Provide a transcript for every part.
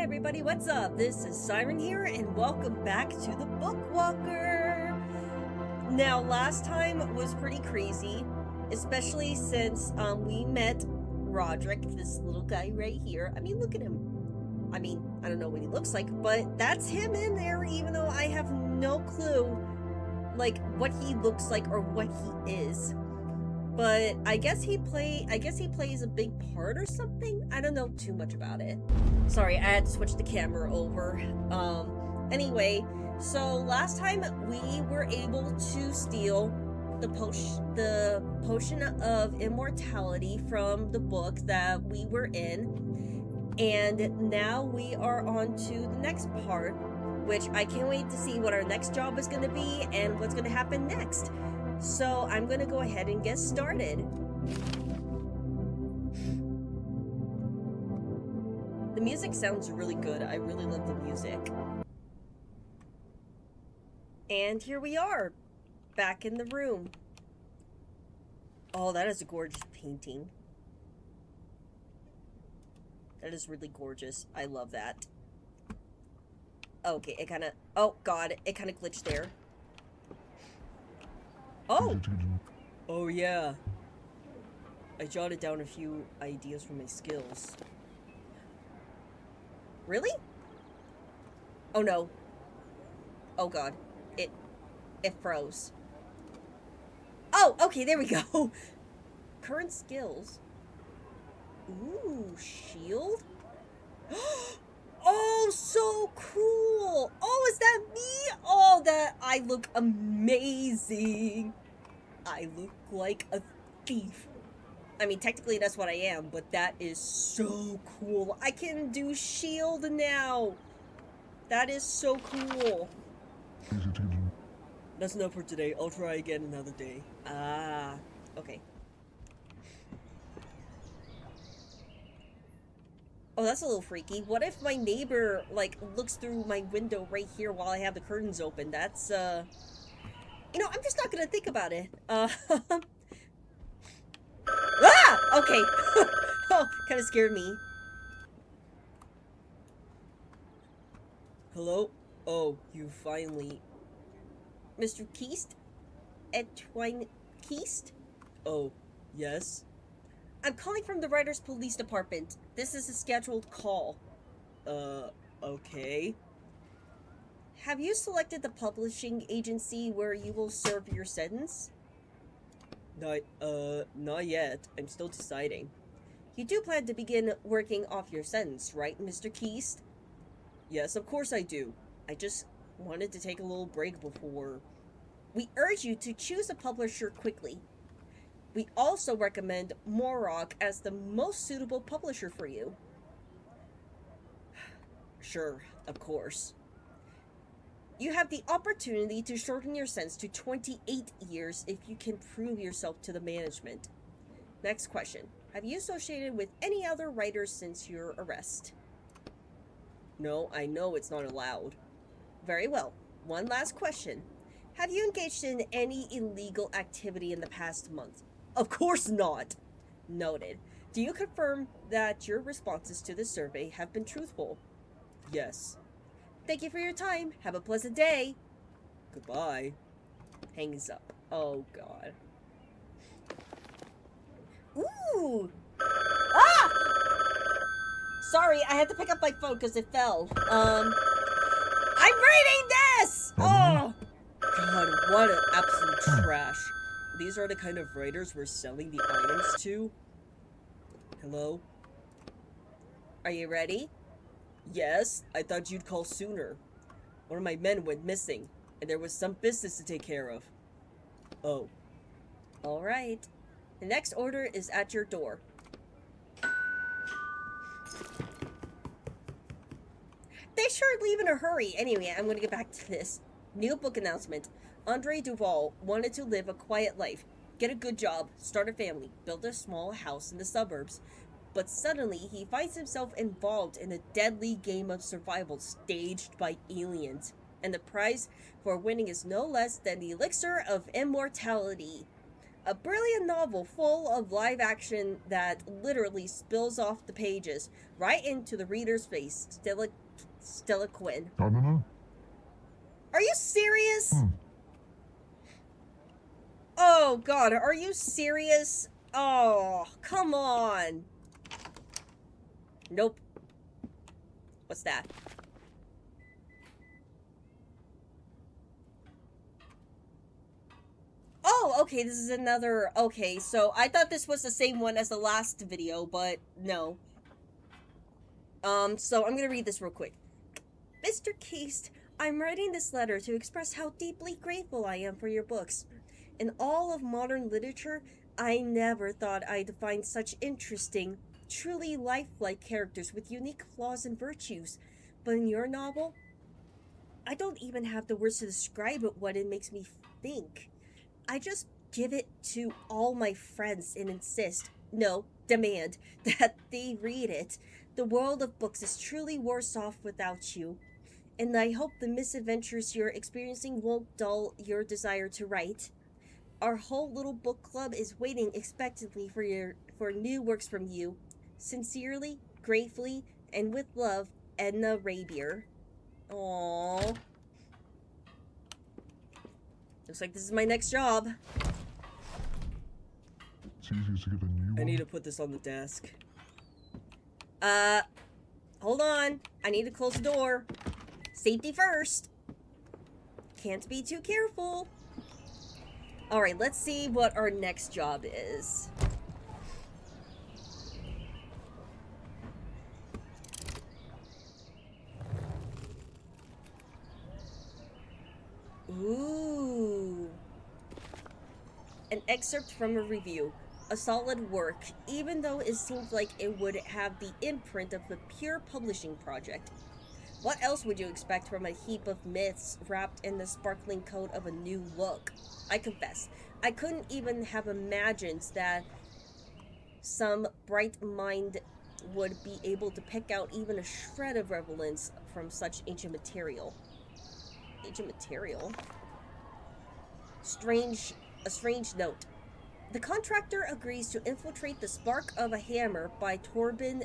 everybody, what's up? This is Siren here, and welcome back to the Bookwalker! Now, last time was pretty crazy, especially since we met Roderick, this little guy right here. I mean, look at him. I mean, I don't know what he looks like, but that's him in there, even though I have no clue, like, what he looks like or what he is. But I guess he plays a big part or something? I don't know too much about it. Sorry, I had to switch the camera over. Anyway, so last time we were able to steal the potion of immortality from the book that we were in. And now we are on to the next part, which I can't wait to see what our next job is going to be and what's going to happen next. So I'm going to go ahead and get started. The music sounds really good. I really love the music. And here we are, back in the room. Oh, that is a gorgeous painting. That is really gorgeous. I love that. Okay, it kind of... Oh, God. It kind of glitched there. Oh! Oh, yeah. I jotted down a few ideas from my skills. Really? Oh, no. Oh, God. It froze. Oh, okay, there we go. Current skills. Ooh, shield? Oh, so cool! Oh, is that me? Oh, I look amazing. I look like a thief. I mean, technically that's what I am, but that is so cool. I can do shield now. That is so cool. That's enough for today. I'll try again another day. Ah, okay. Oh, that's a little freaky. What if my neighbor, like, looks through my window right here while I have the curtains open? That's, You know, I'm just not gonna think about it. Ah! Okay. Oh, kind of scared me. Hello? Oh, you finally... Mr. Keast? Etienne Keast? Oh, yes? I'm calling from the Writers Police Department. This is a scheduled call. Okay. Have you selected the publishing agency where you will serve your sentence? Not yet. I'm still deciding. You do plan to begin working off your sentence, right, Mr. Keast? Yes, of course I do. I just wanted to take a little break before... We urge you to choose a publisher quickly. We also recommend Morok as the most suitable publisher for you. Sure, of course. You have the opportunity to shorten your sentence to 28 years if you can prove yourself to the management. Next question. Have you associated with any other writers since your arrest? No, I know it's not allowed. Very well. One last question. Have you engaged in any illegal activity in the past month? Of course not. Noted. Do you confirm that your responses to this survey have been truthful? Yes. Thank you for your time. Have a pleasant day. Goodbye. Hangs up. Oh, God. Ooh! Ah! Sorry, I had to pick up my phone because it fell. I'm reading this! Oh! God, what an absolute trash. These are the kind of writers we're selling the items to? Hello? Are you ready? Yes, I thought you'd call sooner. One of my men went missing, and there was some business to take care of. Oh. Alright. The next order is at your door. They sure leave in a hurry. Anyway, I'm gonna get back to this. New book announcement. Andre Duval wanted to live a quiet life, get a good job, start a family, build a small house in the suburbs. But suddenly, he finds himself involved in a deadly game of survival staged by aliens. And the prize for winning is no less than the elixir of immortality. A brilliant novel full of live action that literally spills off the pages right into the reader's face. Stella Quinn. No. Are you serious? Oh god, are you serious? Oh, come on. Nope. What's that? Oh, okay, this is another... Okay, so I thought this was the same one as the last video, but no. So I'm gonna read this real quick. Mr. Case, I'm writing this letter to express how deeply grateful I am for your books. In all of modern literature, I never thought I'd find such interesting, truly lifelike characters with unique flaws and virtues. But in your novel, I don't even have the words to describe what it makes me think. I just give it to all my friends and insist, no, demand, that they read it. The world of books is truly worse off without you. And I hope the misadventures you're experiencing won't dull your desire to write. Our whole little book club is waiting expectantly for new works from you. Sincerely, gratefully, and with love, Edna Rabier. Aww. Looks like this is my next job. It's easy to get a new one. I need to put this on the desk. Hold on. I need to close the door. Safety first. Can't be too careful. Alright, let's see what our next job is. Ooh. An excerpt from a review. A solid work, even though it seems like it would have the imprint of a pure publishing project. What else would you expect from a heap of myths wrapped in the sparkling coat of a new look? I confess, I couldn't even have imagined that some bright mind would be able to pick out even a shred of relevance from such ancient material. Ancient material? A strange note. The contractor agrees to infiltrate the Spark of a Hammer by Torben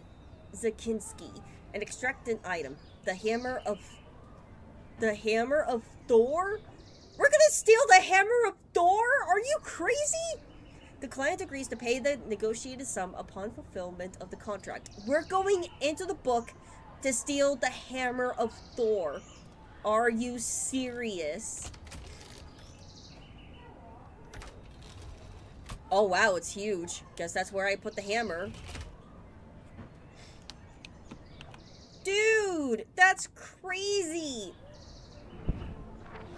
Zakinski and extract an item. The Hammer of Thor? We're gonna steal the Hammer of Thor? Are you crazy? The client agrees to pay the negotiated sum upon fulfillment of the contract. We're going into the book to steal the Hammer of Thor. Are you serious? Oh wow, it's huge. Guess that's where I put the hammer. Dude, that's crazy.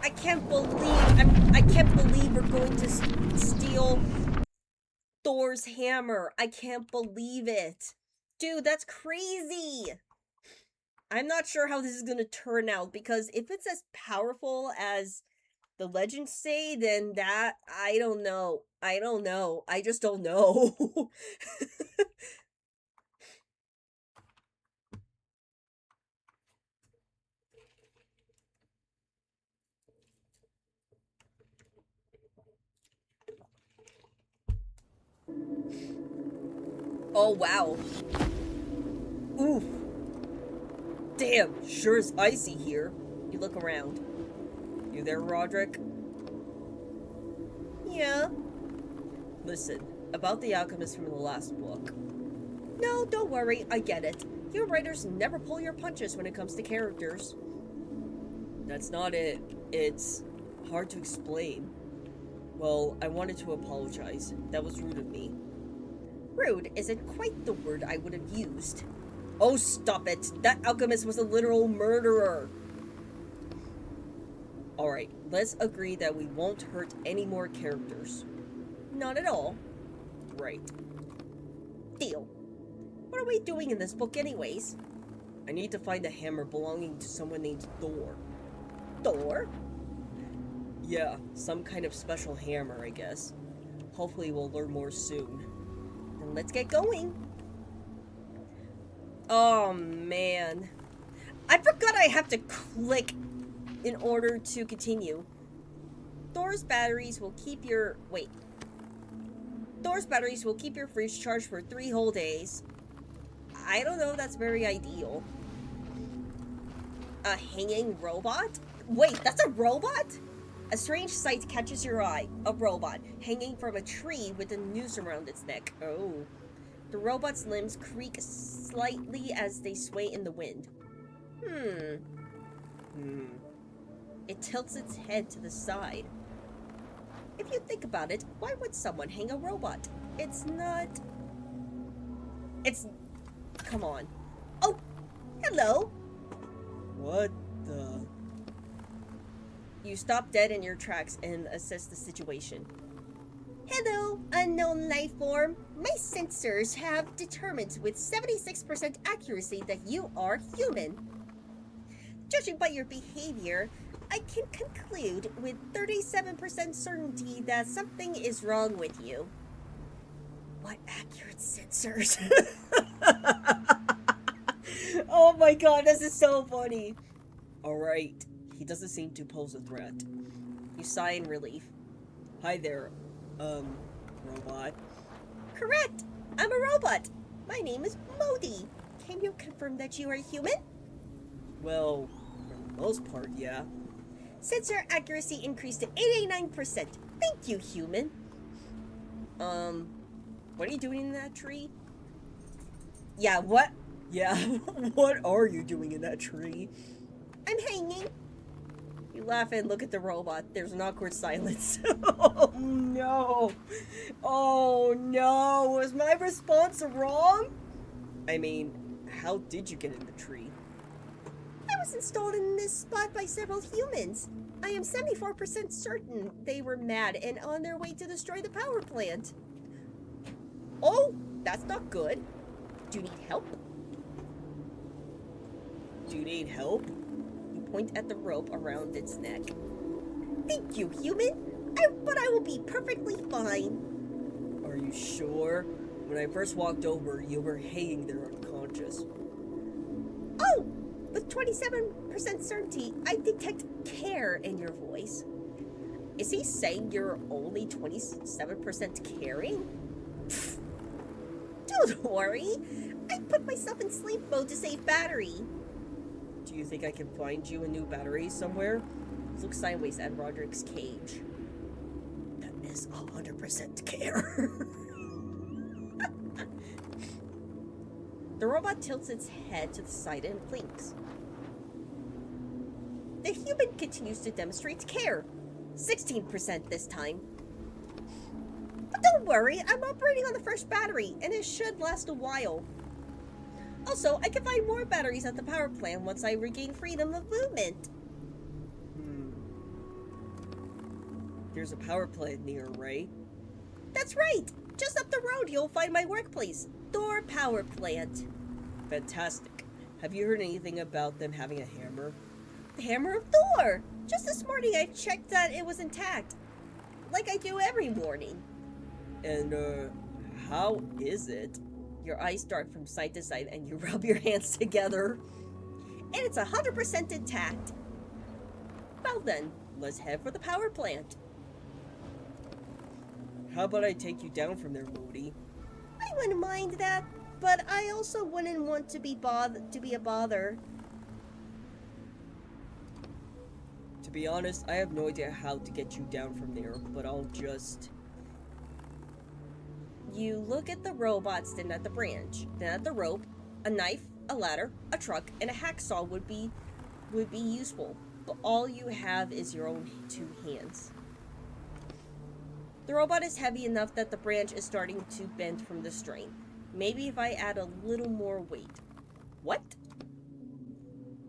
I can't believe we're going to steal Thor's hammer. I can't believe it. Dude, that's crazy. I'm not sure how this is going to turn out, because if it's as powerful as the legends say, then that, I don't know. I just don't know. Oh, wow. Oof. Damn, sure is icy here. You look around. You there, Roderick? Yeah. Listen, about the alchemist from the last book. No, don't worry, I get it. You writers never pull your punches when it comes to characters. That's not it. It's hard to explain. Well, I wanted to apologize. That was rude of me. Rude isn't quite the word I would have used. Oh, stop it. That alchemist was a literal murderer. Alright, let's agree that we won't hurt any more characters. Not at all. Right. Deal. What are we doing in this book anyways? I need to find a hammer belonging to someone named Thor. Thor? Yeah, some kind of special hammer, I guess. Hopefully we'll learn more soon. Then let's get going. Oh, man. I forgot I have to click in order to continue. Thor's batteries will keep your... Wait. Thor's batteries will keep your fridge charged for 3 whole days. I don't know if that's very ideal. A hanging robot? Wait, that's a robot? A strange sight catches your eye. A robot hanging from a tree with a noose around its neck. Oh. The robot's limbs creak slightly as they sway in the wind. It tilts its head to the side. If you think about it, why would someone hang a robot? It's not... Come on. Oh! Hello! What the... You stop dead in your tracks and assess the situation. Hello, unknown life form. My sensors have determined with 76% accuracy that you are human. Judging by your behavior, I can conclude with 37% certainty that something is wrong with you. What accurate sensors? Oh my god, this is so funny. Alright, he doesn't seem to pose a threat. You sigh in relief. Hi there, robot. Correct! I'm a robot. My name is Modi. Can you confirm that you are human? Well, for the most part, yeah. Sensor accuracy increased to 89%. Thank you, human. What are you doing in that tree? Yeah, what? Yeah, what are you doing in that tree? I'm hanging. You laugh and look at the robot. There's an awkward silence. Oh no. Oh no. Was my response wrong? I mean, how did you get in the tree? I was installed in this spot by several humans. I am 74% certain they were mad and on their way to destroy the power plant. Oh, that's not good. Do you need help? Do you need help? You point at the rope around its neck. Thank you, human. But I will be perfectly fine. Are you sure? When I first walked over, you were hanging there unconscious. Oh! With 27% certainty, I detect care in your voice. Is he saying you're only 27% caring? Pfft. Don't worry. I put myself in sleep mode to save battery. Do you think I can find you a new battery somewhere? Look sideways at Roderick's cage. That is 100% care. The robot tilts its head to the side and blinks. The human continues to demonstrate care. 16% this time. But don't worry, I'm operating on the first battery, and it should last a while. Also, I can find more batteries at the power plant once I regain freedom of movement. There's a power plant near, right? That's right! Just up the road you'll find my workplace, Thor Power Plant. Fantastic. Have you heard anything about them having a hammer? The Hammer of Thor! Just this morning I checked that it was intact. Like I do every morning. And, how is it? Your eyes dart from side to side and you rub your hands together. And it's 100% intact. Well then, let's head for the power plant. How about I take you down from there, Modi? I wouldn't mind that, but I also wouldn't want to be a bother. To be honest, I have no idea how to get you down from there, but I'll just... You look at the robot standing at the branch, then at the rope. A knife, a ladder, a truck, and a hacksaw would be useful, but all you have is your own 2 hands. The robot is heavy enough that the branch is starting to bend from the strain. Maybe if I add a little more weight. What?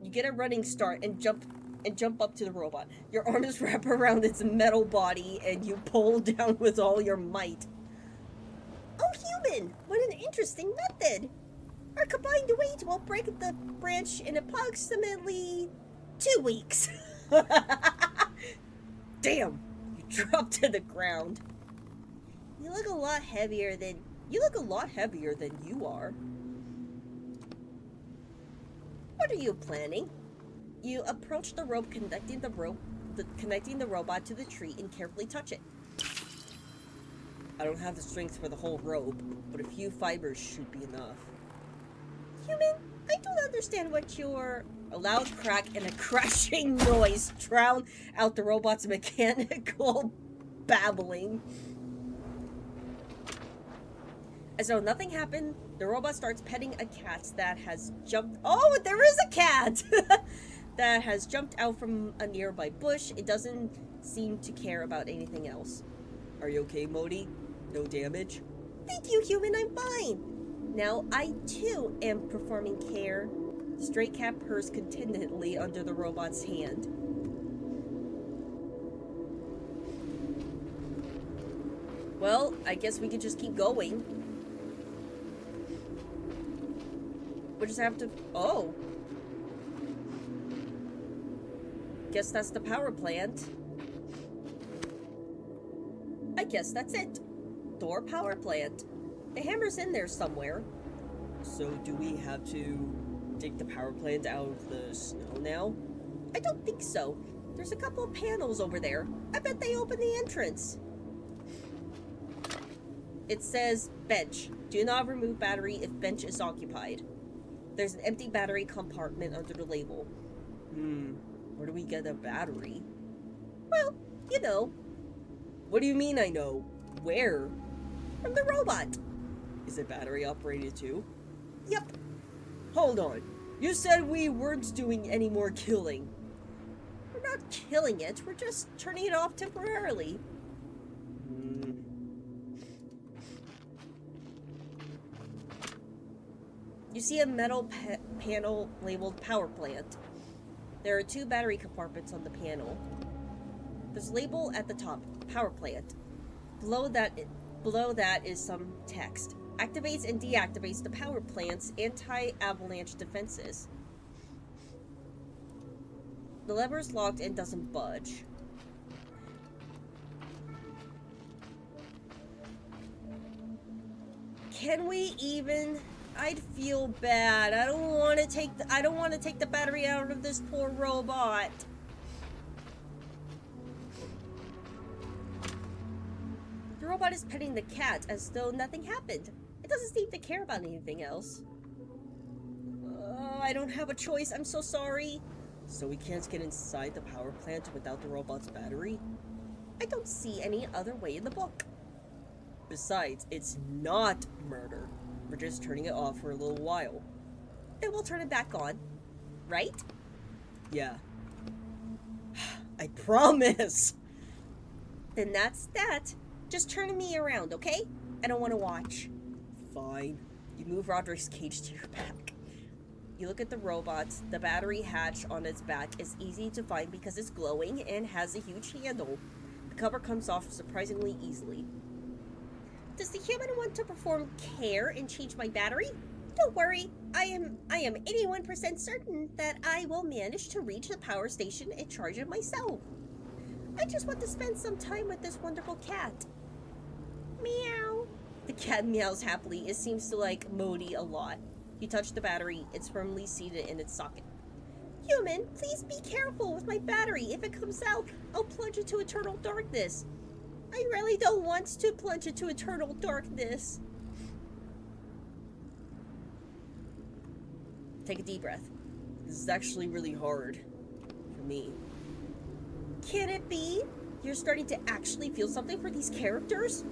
You get a running start and jump up to the robot. Your arms wrap around its metal body and you pull down with all your might. Oh, human! What an interesting method! Our combined weight will break the branch in approximately 2 weeks. Damn! You drop to the ground. You look a lot heavier than you are. What are you planning? You approach the rope connecting the robot to the tree and carefully touch it. I don't have the strength for the whole rope, but a few fibers should be enough. Human, I don't understand what you're... A loud crack and a crashing noise drown out the robot's mechanical babbling. As though nothing happened, the robot starts petting a cat that has jumped... Oh, there is a cat! That has jumped out from a nearby bush. It doesn't seem to care about anything else. Are you okay, Modi? No damage? Thank you, human, I'm fine. Now I, too, am performing care. The stray cat purrs contentedly under the robot's hand. Well, I guess we could just keep going. We'll just have to... Oh. Guess that's the power plant. I guess that's it. Thor power plant. The hammer's in there somewhere. So do we have to dig the power plant out of the snow now? I don't think so. There's a couple of panels over there. I bet they open the entrance. It says bench. Do not remove battery if bench is occupied. There's an empty battery compartment under the label. Where do we get a battery? Well, you know. What do you mean I know? Where? From the robot. Is it battery operated too? Yep. Hold on. You said we weren't doing any more killing. We're not killing it. We're just turning it off temporarily. You see a metal panel labeled power plant. There are 2 battery compartments on the panel. There's a label at the top, power plant. Below that is some text. Activates and deactivates the power plant's anti-avalanche defenses. The lever's locked and doesn't budge. Can we even... I'd feel bad. I don't want to take the battery out of this poor robot. The robot is petting the cat as though nothing happened. It doesn't seem to care about anything else. I don't have a choice. I'm so sorry. So we can't get inside the power plant without the robot's battery? I don't see any other way in the book. Besides, it's not murder. We're just turning it off for a little while. Then we'll turn it back on. Right? Yeah. I promise! Then that's that. Just turn me around, okay? I don't want to watch. Fine. You move Roderick's cage to your back. You look at the robot. The battery hatch on its back is easy to find because it's glowing and has a huge handle. The cover comes off surprisingly easily. Does the human want to perform care and change my battery? Don't worry. I am 81% certain that I will manage to reach the power station and charge it myself. I just want to spend some time with this wonderful cat. Meow. The cat meows happily. It seems to like Modi a lot. You touch the battery. It's firmly seated in its socket. Human, please be careful with my battery. If it comes out, I'll plunge into eternal darkness. I really don't want to plunge into eternal darkness. Take a deep breath. This is actually really hard for me. Can it be? You're starting to actually feel something for these characters?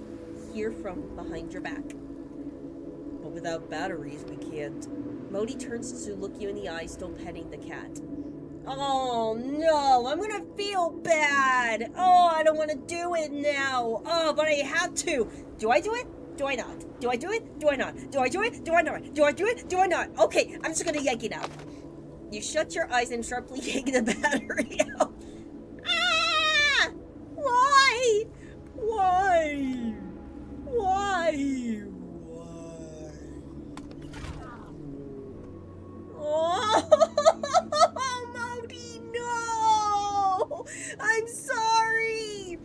Hear from behind your back. But without batteries, we can't. Modi turns to look you in the eye, still petting the cat. Oh no, I'm gonna feel bad. Oh, I don't want to do it now. Oh, but I have to. Do I do it? Do I not? Do I do it? Do I not? Do I do it? Do I not? Do I do it? Do I not? Okay, I'm just gonna yank it out. You shut your eyes and sharply yank the battery out. Ah! Why? Why? Why? Oh, Modi, no! I'm sorry!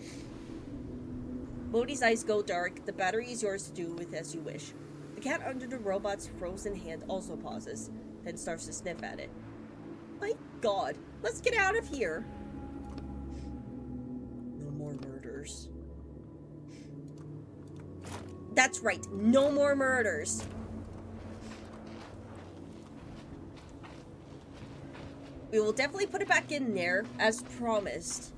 Modi's eyes go dark. The battery is yours to do with as you wish. The cat under the robot's frozen hand also pauses, then starts to sniff at it. My God, let's get out of here. No more murders. That's right. No more murders. We will definitely put it back in there, as promised.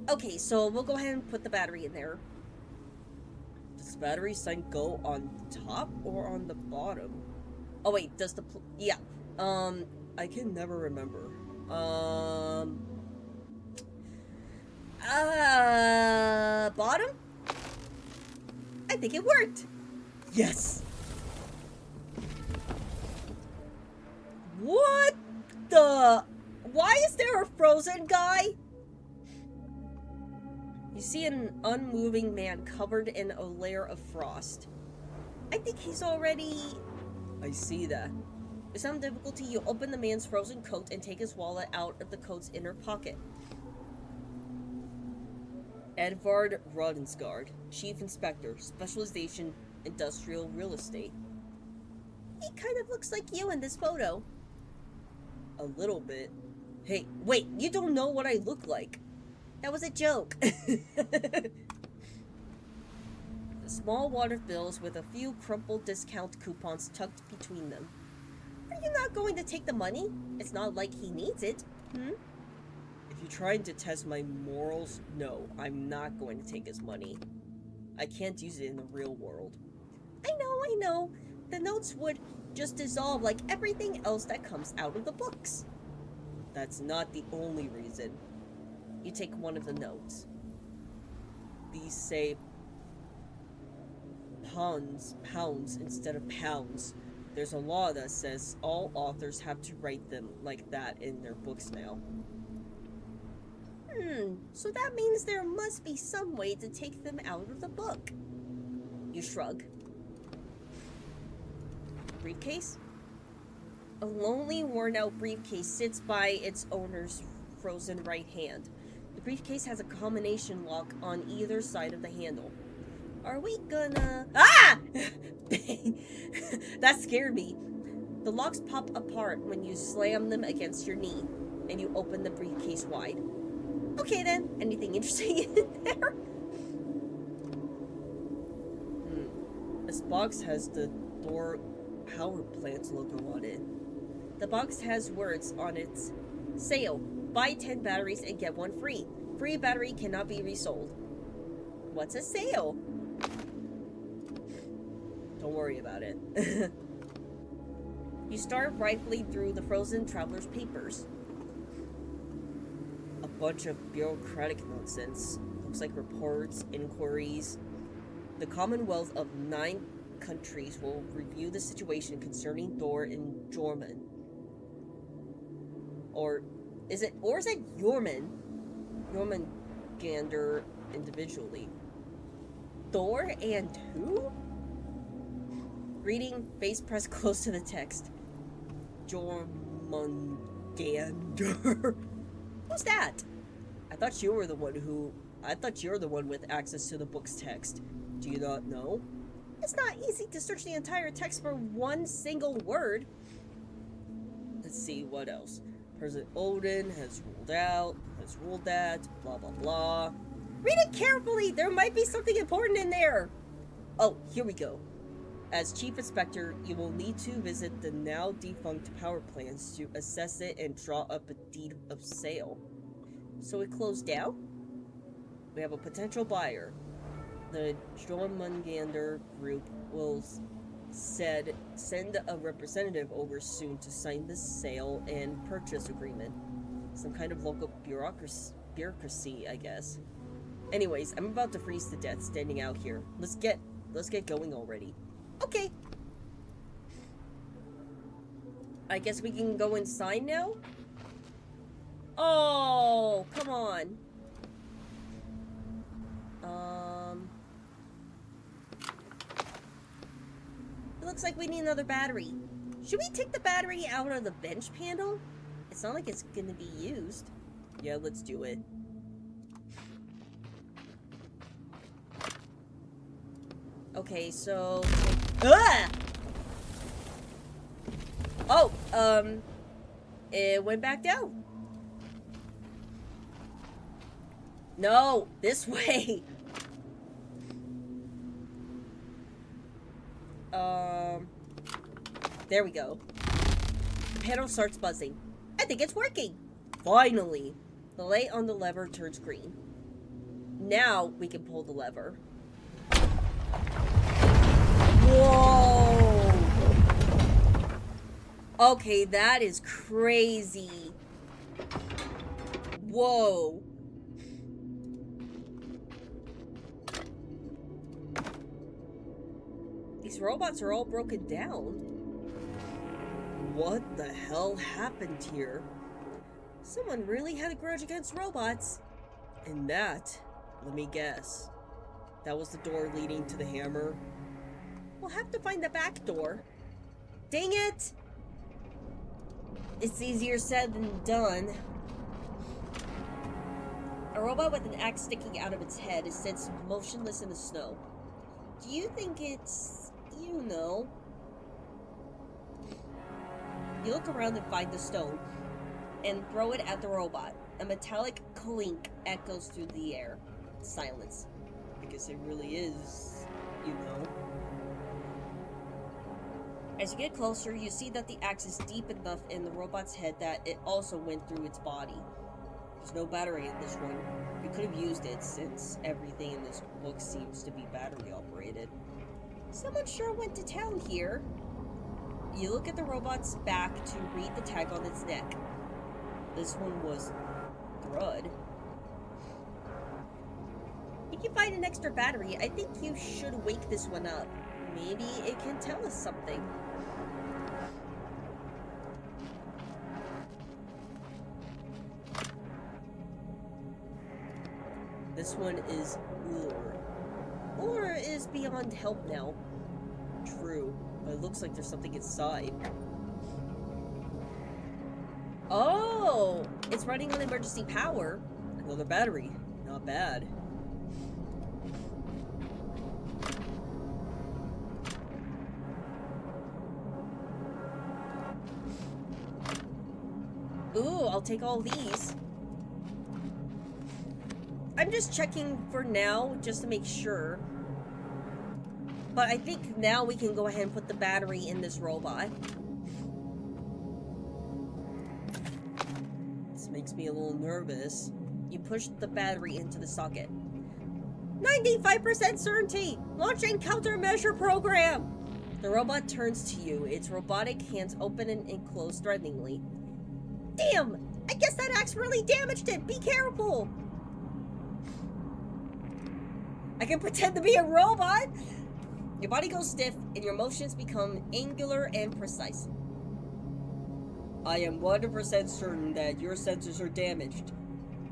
Okay, so we'll go ahead and put the battery in there. Does the battery sign go on top or on the bottom? Oh wait, does the yeah. I can never remember. Bottom? I think it worked. Yes! What the? Why is there a frozen guy? You see an unmoving man covered in a layer of frost. I think he's already... I see that. With some difficulty, you open the man's frozen coat and take his wallet out of the coat's inner pocket. Edvard Rodensgaard, Chief Inspector, Specialization Industrial Real Estate. He kind of looks like you in this photo. A little bit. Hey, wait, you don't know what I look like. That was a joke. Small water bills with a few crumpled discount coupons tucked between them. Are you not going to take the money? It's not like he needs it. If you're trying to test my morals, no, I'm not going to take his money. I can't use it in the real world. I know. The notes would just dissolve like everything else that comes out of the books. That's not the only reason. You take one of the notes. These say pounds instead of pounds. There's a law that says all authors have to write them like that in their books now. So that means there must be some way to take them out of the book. You shrug. Briefcase? A lonely, worn-out briefcase sits by its owner's frozen right hand. The briefcase has a combination lock on either side of the handle. Are we gonna... Ah! That scared me. The locks pop apart when you slam them against your knee, and you open the briefcase wide. Okay then, anything interesting in there? This box has the Thor power plant logo on it. The box has words on its sale. Buy 10 batteries and get one free. Free battery cannot be resold. What's a sale? Don't worry about it. You start rifling through the frozen traveler's papers. A bunch of bureaucratic nonsense. Looks like reports, inquiries. The Commonwealth of 9 countries will review the situation concerning Thor and Jorman. Or is it Jorman? Jormungandr individually. Thor and who? Reading, face pressed close to the text. Jormungandr. Who's that? I thought you were the one with access to the book's text. Do you not know? It's not easy to search the entire text for one single word. Let's see, what else? President Odin has ruled that, blah blah blah. Read it carefully! There might be something important in there! Oh, here we go. As Chief Inspector, you will need to visit the now defunct power plants to assess it and draw up a deed of sale. So it closed down? We have a potential buyer. The Jormungandr group will send a representative over soon to sign the sale and purchase agreement. Some kind of local bureaucracy, I guess. Anyways, I'm about to freeze to death standing out here. Let's get going already. Okay. I guess we can go inside now? Oh, come on. It looks like we need another battery. Should we take the battery out of the bench panel? It's not like it's gonna be used. Yeah, let's do it. Okay, so... Ah! Oh, it went back down. No, this way. There we go. The panel starts buzzing. I think it's working. Finally. The light on the lever turns green. Now we can pull the lever. Whoa! Okay, that is crazy. Whoa. These robots are all broken down. What the hell happened here? Someone really had a grudge against robots. And that, let me guess, that was the door leading to the hammer. We'll have to find the back door. Dang it! It's easier said than done. A robot with an axe sticking out of its head is sits motionless in the snow. Do you think it's, you know? You look around and find the stone, and throw it at the robot. A metallic clink echoes through the air. Silence. I guess it really is, you know. As you get closer, you see that the axe is deep enough in the robot's head that it also went through its body. There's no battery in this one. You could have used it, since everything in this book seems to be battery operated. Someone sure went to town here. You look at the robot's back to read the tag on its neck. This one was Thrud. If you find an extra battery, I think you should wake this one up. Maybe it can tell us something. This one is Ur. Ur is beyond help now. True, but it looks like there's something inside. Oh! It's running on emergency power. Another battery. Not bad. Ooh, I'll take all these. I'm just checking for now, just to make sure. But I think now we can go ahead and put the battery in this robot. This makes me a little nervous. You push the battery into the socket. 95% certainty! Launching countermeasure program! The robot turns to you, its robotic hands open and close threateningly. Damn! I guess that axe really damaged it! Be careful! I can pretend to be a robot! Your body goes stiff, and your motions become angular and precise. I am 100% certain that your sensors are damaged.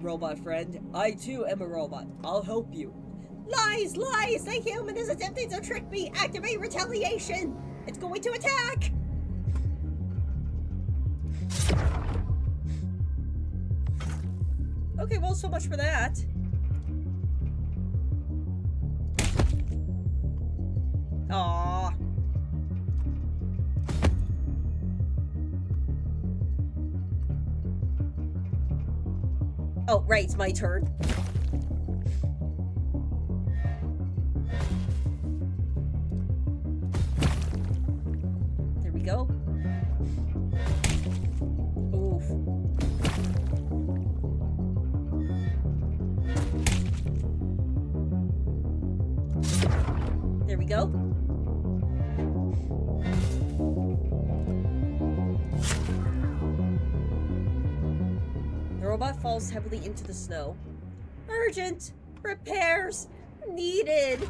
Robot friend, I too am a robot. I'll help you. Lies! Lies! The human is attempting to trick me! Activate retaliation! It's going to attack! Okay, well, so much for that. Aww. Oh, right, it's my turn. There we go. Oof. There we go. The robot falls heavily into the snow. Urgent! Repairs! Needed!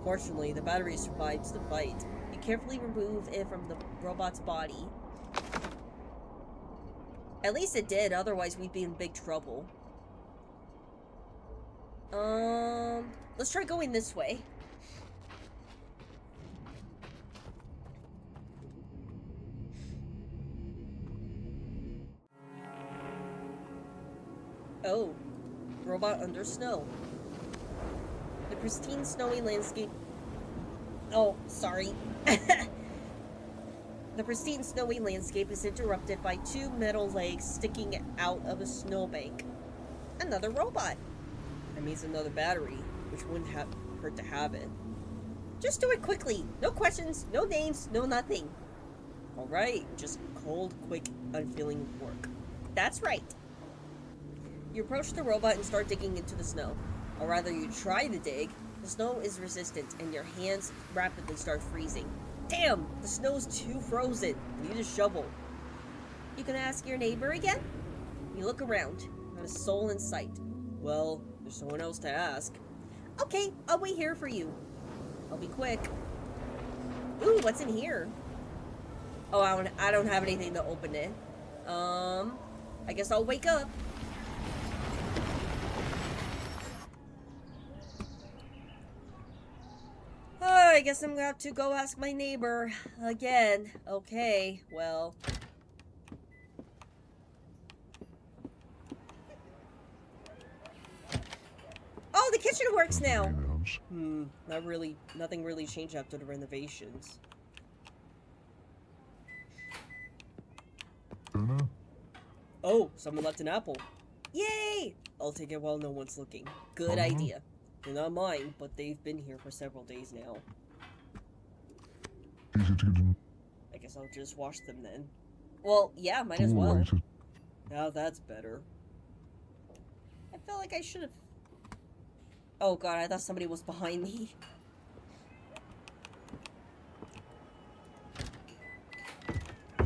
Fortunately, the battery survives the fight. You carefully remove it from the robot's body. At least it did, otherwise we'd be in big trouble. Let's try going this way. Oh, robot under snow. The pristine snowy landscape... Oh, sorry. The pristine snowy landscape is interrupted by two metal legs sticking out of a snowbank. Another robot. That means another battery, which wouldn't hurt to have it. Just do it quickly. No questions, no names, no nothing. Alright, just cold, quick, unfeeling work. That's right. You approach the robot and start digging into the snow. Or rather, you try to dig. The snow is resistant, and your hands rapidly start freezing. Damn! The snow's too frozen. Need a shovel. You gonna ask your neighbor again? You look around. Not a soul in sight. Well, there's no one else to ask. Okay, I'll wait here for you. I'll be quick. Ooh, what's in here? Oh, I don't have anything to open it. I guess I'll wake up. Oh, I guess I'm gonna have to go ask my neighbor again. Okay, well. Oh, the kitchen works now. Nothing really changed after the renovations. Dinner? Oh, someone left an apple. Yay! I'll take it while no one's looking. Good idea. They're not mine, but they've been here for several days now. Easy to get in. I guess I'll just wash them then. Well, yeah, might as well. Alright. Now that's better. I felt like I should have... Oh god, I thought somebody was behind me. I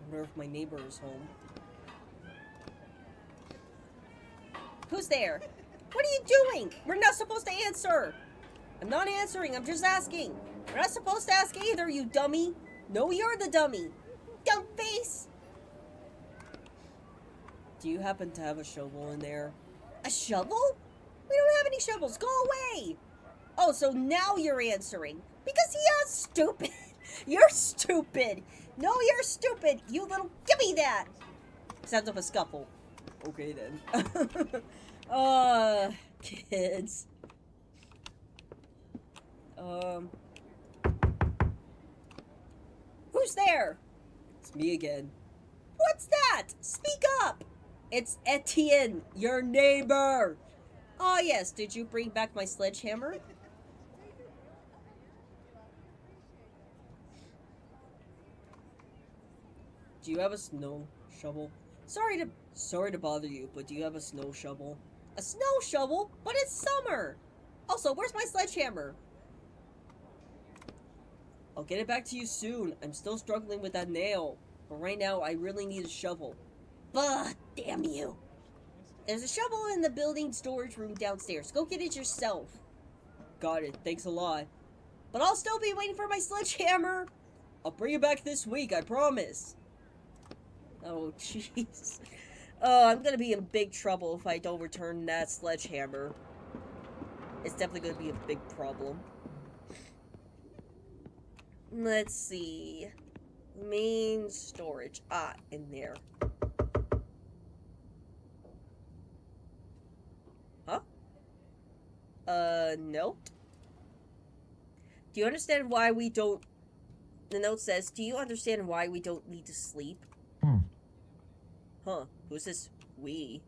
wonder if my neighbor is home. Who's there? What are you doing? We're not supposed to answer. I'm not answering, I'm just asking. We're not supposed to ask either, you dummy. No, you're the dummy. Dumb face. Do you happen to have a shovel in there? A shovel? We don't have any shovels. Go away. Oh, so now you're answering. Because you're stupid. You're stupid. No, you're stupid. You little... Give me that. Sounds of a scuffle. Okay, then. Kids. Who's there? It's me again. What's that? Speak up. It's Etienne, your neighbor. Oh, yes. Did you bring back my sledgehammer? Do you have a snow shovel? Sorry to bother you, but do you have a snow shovel? A snow shovel? But it's summer! Also, where's my sledgehammer? I'll get it back to you soon. I'm still struggling with that nail. But right now, I really need a shovel. Bah, damn you. There's a shovel in the building storage room downstairs. Go get it yourself. Got it. Thanks a lot. But I'll still be waiting for my sledgehammer. I'll bring it back this week, I promise. Oh, jeez. Oh, I'm gonna be in big trouble if I don't return that sledgehammer. It's definitely gonna be a big problem. Let's see. Main storage. Ah, in there. Huh? Note? Do you understand why we don't... The note says, do you understand why we don't need to sleep? Huh. Who's this we?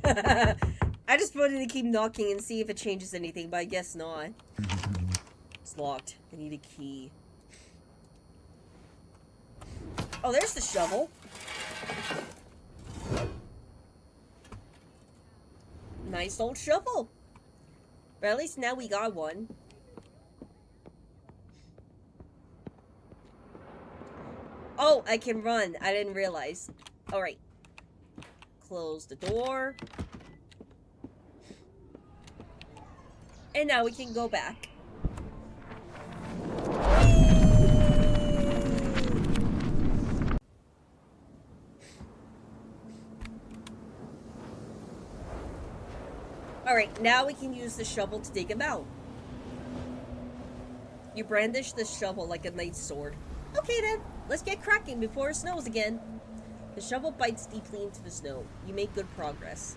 I just wanted to keep knocking and see if it changes anything, but I guess not. It's locked. I need a key. Oh, there's the shovel. Nice old shovel. But at least now we got one. Oh, I can run. I didn't realize. Alright. Close the door. And now we can go back. Alright, now we can use the shovel to dig him out. You brandish the shovel like a knight's sword. Okay then, let's get cracking before it snows again. The shovel bites deeply into the snow. You make good progress.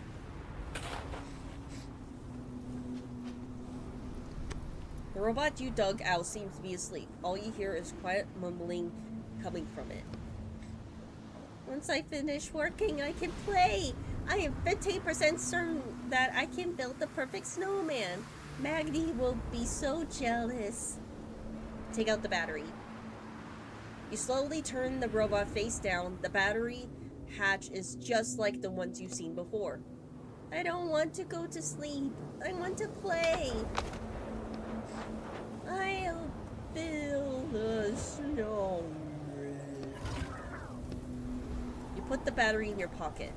The robot you dug out seems to be asleep. All you hear is quiet mumbling coming from it. Once I finish working, I can play. I am 15% certain that I can build the perfect snowman. Maggie will be so jealous. Take out the battery. You slowly turn the robot face down. The battery hatch is just like the ones you've seen before. I don't want to go to sleep. I want to play. I'll build a snowman. You put the battery in your pocket.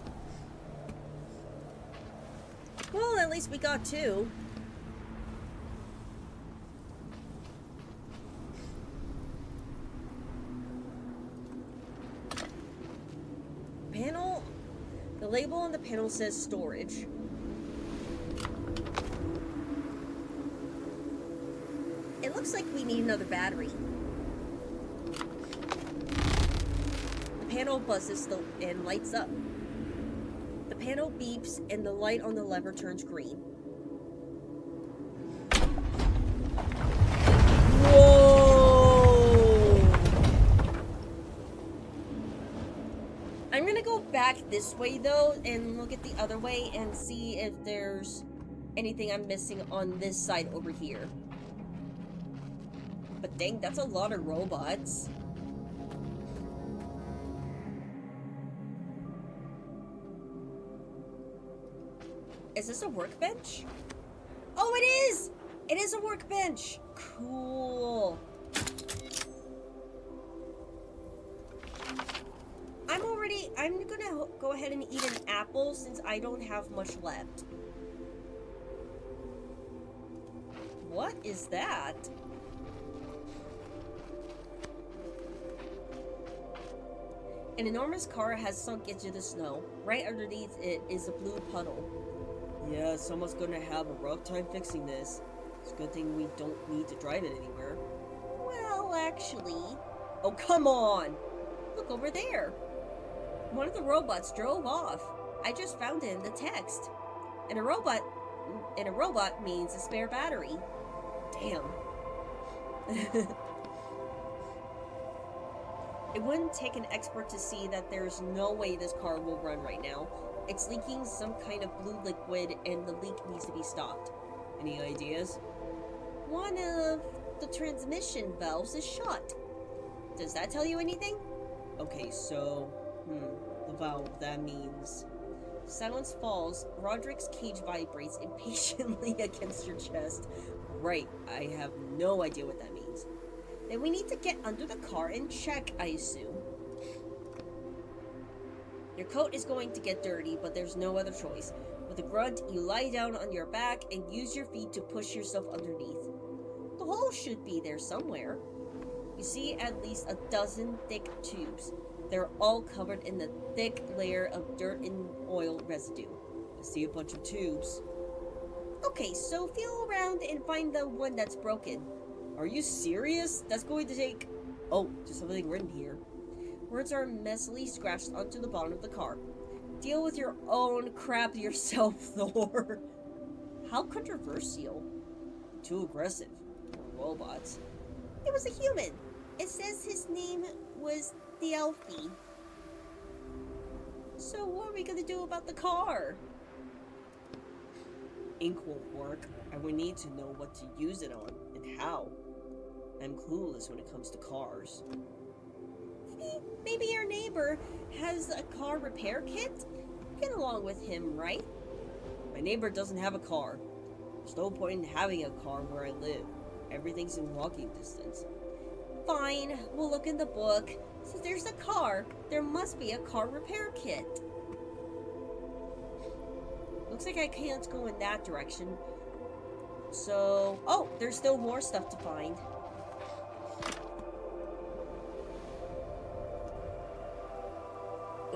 Well, at least we got two. Panel. The label on the panel says storage. It looks like we need another battery. The panel buzzes and lights up. The panel beeps and the light on the lever turns green. Whoa! I'm gonna go back this way though and look at the other way and see if there's anything I'm missing on this side over here. But dang, that's a lot of robots. Is this a workbench? Oh, it is! It is a workbench! Cool. I'm gonna go ahead and eat an apple since I don't have much left. What is that? An enormous car has sunk into the snow. Right underneath it is a blue puddle. Yeah, someone's gonna have a rough time fixing this. It's a good thing we don't need to drive it anywhere. Well, actually... Oh, come on! Look over there! One of the robots drove off. I just found it in the text. And a robot means a spare battery. Damn. It wouldn't take an expert to see that there's no way this car will run right now. It's leaking some kind of blue liquid and the leak needs to be stopped. Any ideas? One of the transmission valves is shut. Does that tell you anything? Okay, so... the valve, that means... Silence falls. Roderick's cage vibrates impatiently against your chest. Right, I have no idea what that means. Then we need to get under the car and check, I assume. Your coat is going to get dirty, but there's no other choice. With a grunt, you lie down on your back and use your feet to push yourself underneath. The hole should be there somewhere. You see at least a dozen thick tubes. They're all covered in the thick layer of dirt and oil residue. I see a bunch of tubes. Okay, so feel around and find the one that's broken. Are you serious? That's going to take... Oh, there's something written here. Words are messily scratched onto the bottom of the car. Deal with your own crap yourself, Thor. How controversial. Too aggressive. Robots. It was a human. It says his name was the Elfie. So what are we gonna do about the car? Ink won't work. I would need to know what to use it on and how. I'm clueless when it comes to cars. Maybe your neighbor has a car repair kit? Get along with him, right? My neighbor doesn't have a car. There's no point in having a car where I live. Everything's in walking distance. Fine, we'll look in the book. Since there's a car, there must be a car repair kit. Looks like I can't go in that direction. So... Oh, there's still more stuff to find.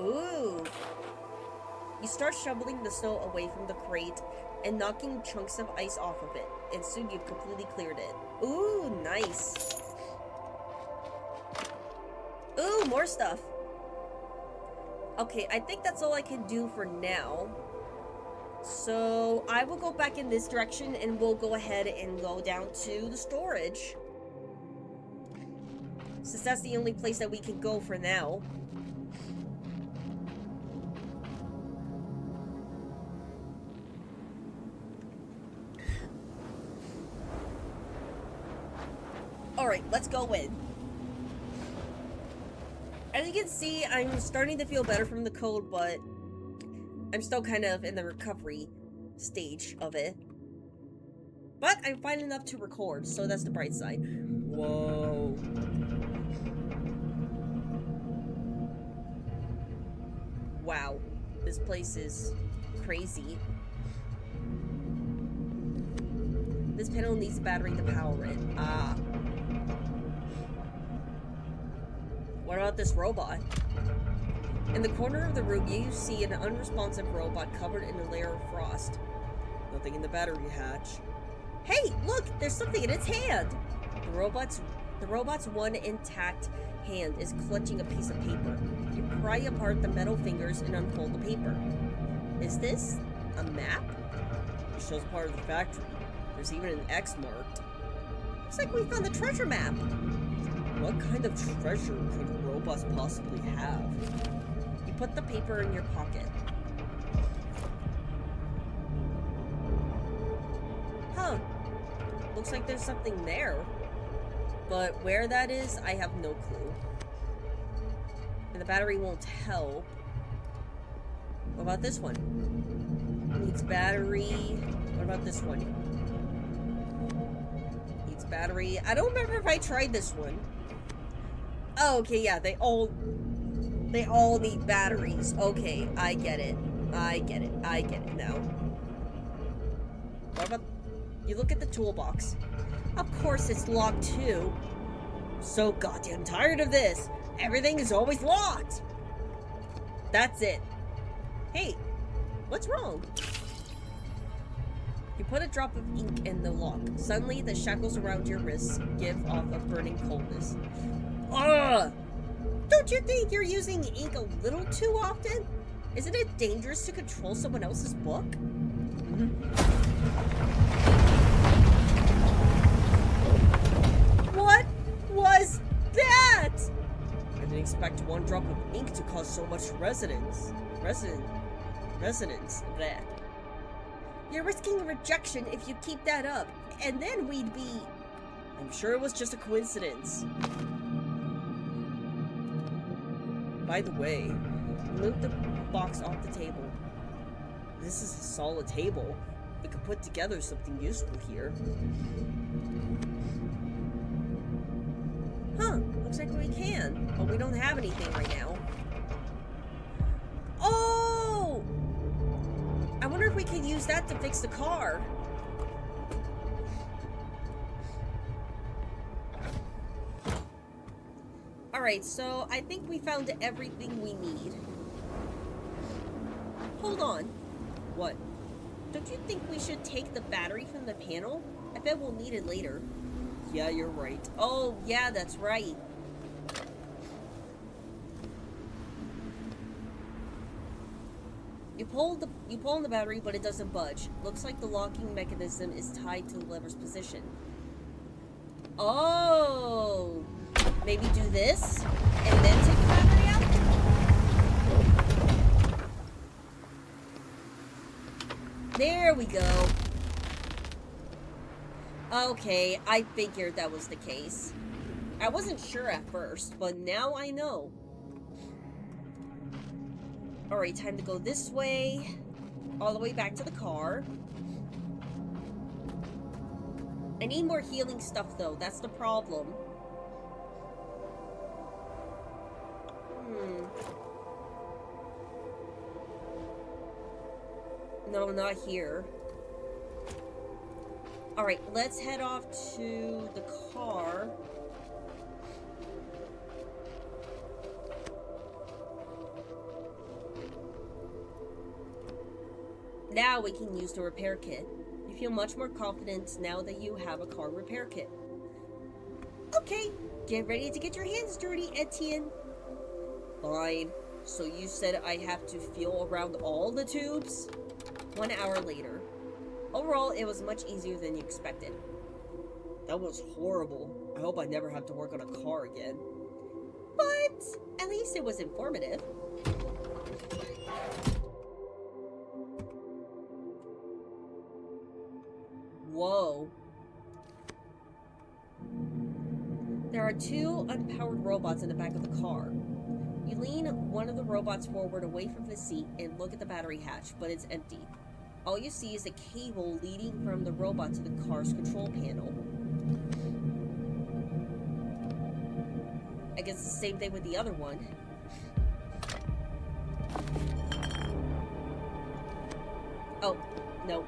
Ooh. You start shoveling the snow away from the crate and knocking chunks of ice off of it. And soon you've completely cleared it. Ooh, nice. Ooh, more stuff. Okay, I think that's all I can do for now. So, I will go back in this direction and we'll go ahead and go down to the storage. since that's the only place that we can go for now. Alright, let's go in. As you can see, I'm starting to feel better from the cold, but I'm still kind of in the recovery stage of it. But I'm fine enough to record, so that's the bright side. Whoa. Wow. This place is crazy. This panel needs a battery to power it. Ah. What about this robot? In the corner of the room, you see an unresponsive robot covered in a layer of frost. Nothing in the battery hatch. Hey, look! There's something in its hand! The robot's one intact hand is clutching a piece of paper. You pry apart the metal fingers and unfold the paper. Is this a map? It shows part of the factory. There's even an X marked. Looks like we found the treasure map. What kind of treasure could robots possibly have? You put the paper in your pocket. Huh. Looks like there's something there. But where that is, I have no clue. And the battery won't help. What about this one? Needs battery. What about this one? Needs battery. I don't remember if I tried this one. Oh, okay, yeah, they all need batteries. Okay, I get it. I get it now. What about... You look at the toolbox. Of course it's locked too. So goddamn tired of this. Everything is always locked. That's it. Hey, what's wrong? You put a drop of ink in the lock. Suddenly, the shackles around your wrists give off a burning coldness. Ugh! Don't you think you're using ink a little too often? Isn't it dangerous to control someone else's book? What was that? I didn't expect one drop of ink to cause so much resonance. Bleh. You're risking rejection if you keep that up, and then we'd be... I'm sure it was just a coincidence. By the way, move the box off the table. This is a solid table. We could put together something useful here. Huh, looks like we can, but we don't have anything right now. Oh! I wonder if we could use that to fix the car. Alright, so I think we found everything we need. Hold on. What? Don't you think we should take the battery from the panel? I bet we'll need it later. Yeah, you're right. Oh, yeah, that's right. You pull on the battery, but it doesn't budge. Looks like the locking mechanism is tied to the lever's position. Oh! Maybe do this, and then take the battery out? There we go. Okay, I figured that was the case. I wasn't sure at first, but now I know. Alright, time to go this way. All the way back to the car. I need more healing stuff, though. That's the problem. No, not here. Alright, let's head off to the car. Now we can use the repair kit. You feel much more confident now that you have a car repair kit. Okay, get ready to get your hands dirty, Etienne. Fine. So you said I have to feel around all the tubes? 1 hour later. Overall, it was much easier than you expected. That was horrible. I hope I never have to work on a car again. least it was informative. Whoa. There are 2 unpowered robots in the back of the car. You lean one of the robots forward away from the seat and look at the battery hatch, but it's empty. All you see is a cable leading from the robot to the car's control panel. I guess it's the same thing with the other one. Oh, no.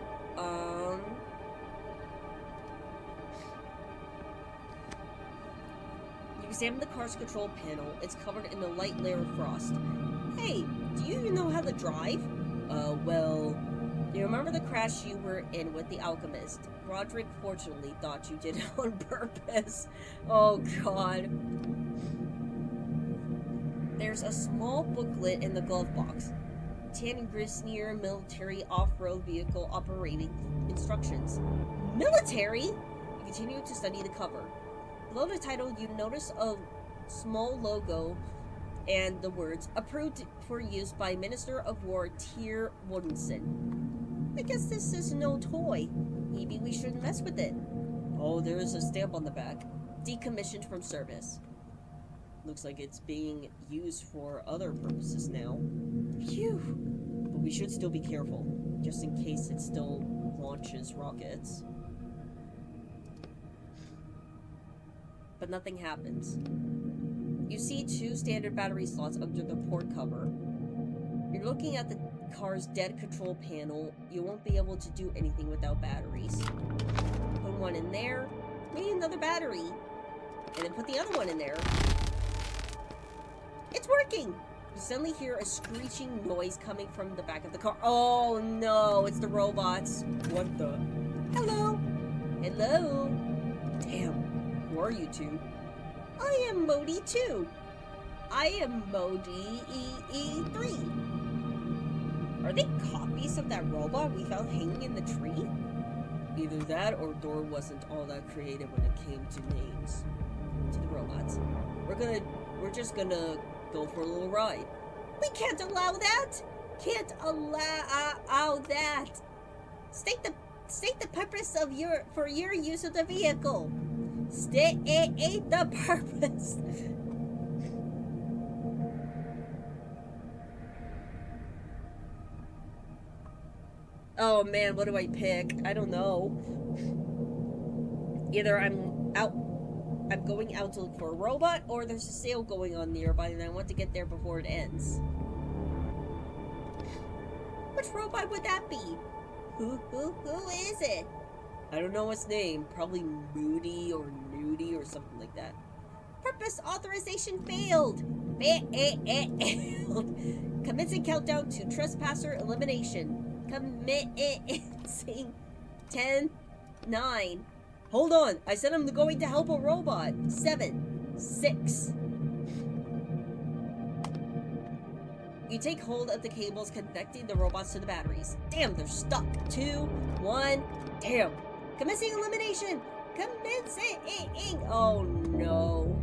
You examine the car's control panel. It's covered in a light layer of frost. Hey, do you even know how to drive? Well, you remember the crash you were in with the alchemist? Roderick fortunately thought you did it on purpose. Oh, God. There's a small booklet in the glove box. Etienne Grisnier Military Off-Road Vehicle Operating Instructions. Military? You continue to study the cover. Below the title, you notice a small logo and the words, approved for use by Minister of War Tyr Wodenson. I guess this is no toy. Maybe we shouldn't mess with it. Oh, there is a stamp on the back. Decommissioned from service. Looks like it's being used for other purposes now. Phew. But we should still be careful, just in case it still launches rockets. But nothing happens. You see 2 standard battery slots under the port cover. You're looking at the car's dead control panel. You won't be able to do anything without batteries. Put one in there, maybe another battery, and then put the other one in there. It's working! You suddenly hear a screeching noise coming from the back of the car. Oh no, it's the robots. What the? Hello? Hello? Damn, who are you 2? I am Modi 2. I am Modi EE3. Are they copies of that robot we found hanging in the tree? Either that or Thor wasn't all that creative when it came to names. To the robots. We're just gonna go for a little ride. We can't allow that! Can't allow that! State the purpose of your use of the vehicle. State the purpose. Oh man, what do I pick? I don't know. Either I'm going out to look for a robot, or there's a sale going on nearby and I want to get there before it ends. Which robot would that be? Who is it? I don't know its name. Probably Moody or Nudie or something like that. Purpose authorization failed. Commencing countdown to trespasser elimination. Commencing 10, 9. Hold on. I said I'm going to help a robot. 7, 6. You take hold of the cables connecting the robots to the batteries. Damn, they're stuck. 2, 1. Damn. Commencing elimination! Commencing! Oh no.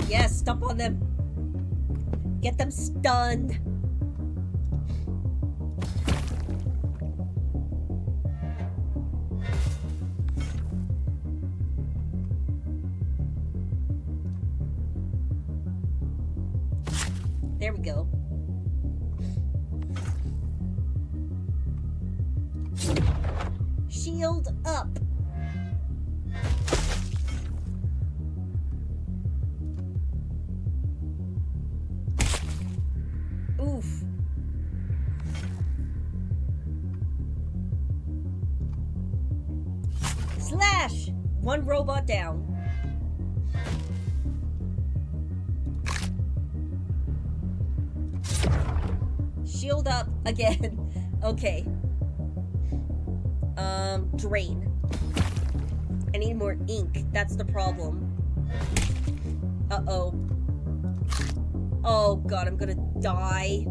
Yes, stomp on them. Get them stunned. There we go. Shield up. Oof. Slash! One robot down. Shield up again. Okay. Drain. I need more ink. That's the problem. Uh-oh. Oh god, I'm gonna die.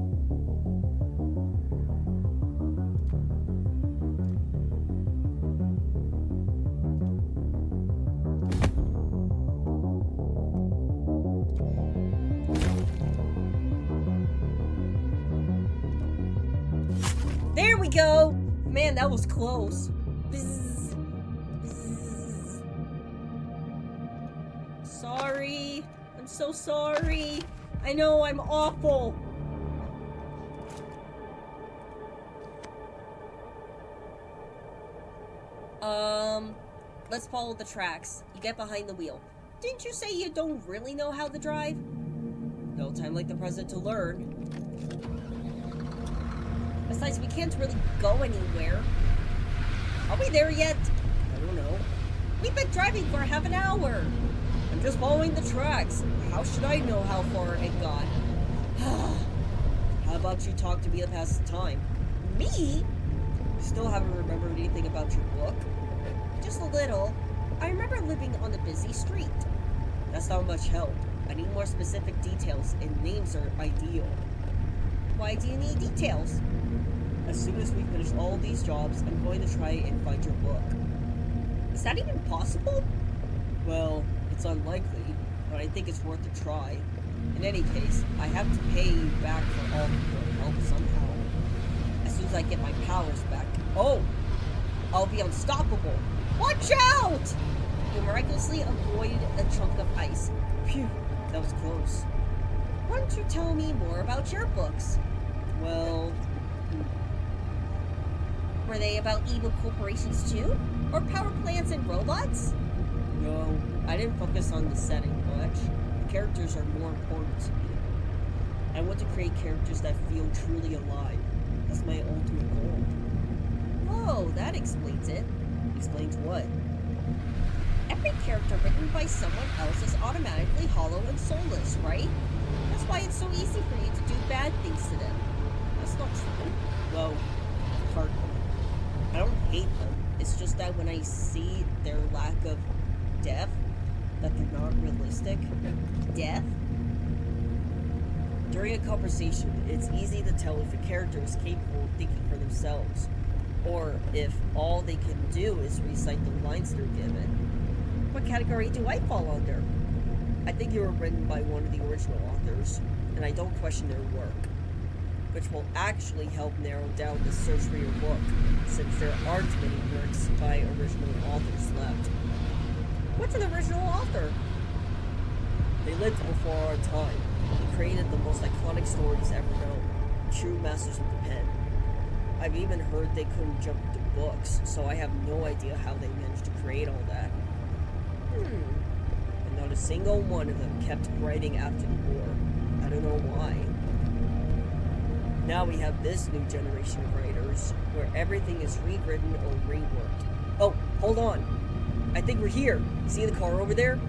There we go! Man, that was close. Bzz. Bzz. Sorry. I'm so sorry. I know I'm awful. Let's follow the tracks. You get behind the wheel. Didn't you say you don't really know how to drive? No time like the present to learn. Besides, we can't really go anywhere. Are we there yet? I don't know. We've been driving for half an hour. I'm just following the tracks. How should I know how far it got? How about you talk to me to pass the time? Me? Still haven't remembered anything about your book? Just a little. I remember living on a busy street. That's not much help. I need more specific details, and names are ideal. Why do you need details? As soon as we finish all these jobs, I'm going to try and find your book. Is that even possible? Well, it's unlikely, but I think it's worth a try. In any case, I have to pay you back for all your help somehow. As soon as I get my powers back, I'll be unstoppable. Watch out! You miraculously avoid a chunk of ice. Phew, that was close. Why don't you tell me more about your books? Well... Were they about evil corporations too? Or power plants and robots? No, I didn't focus on the setting much. The characters are more important to me. I want to create characters that feel truly alive. That's my ultimate goal. Oh, that explains it. Explains what? Every character written by someone else is automatically hollow and soulless, right? That's why it's so easy for you to do bad things to them. That's not true. Well, partly. I don't hate them. It's just that when I see their lack of depth, that they're not realistic. Depth? During a conversation, it's easy to tell if a character is capable of thinking for themselves, or if all they can do is recite the lines they're given. What category do I fall under? I think you were written by one of the original authors, and I don't question their work, which will actually help narrow down the search for your book, since there aren't many works by original authors left. What's an original author? They lived before our time. They created the most iconic stories ever known. True masters of the pen. I've even heard they couldn't jump to books, so I have no idea how they managed to create all that. And not a single one of them kept writing after the war. I don't know why. Now we have this new generation of writers, where everything is rewritten or reworked. Oh, hold on. I think we're here. See the car over there?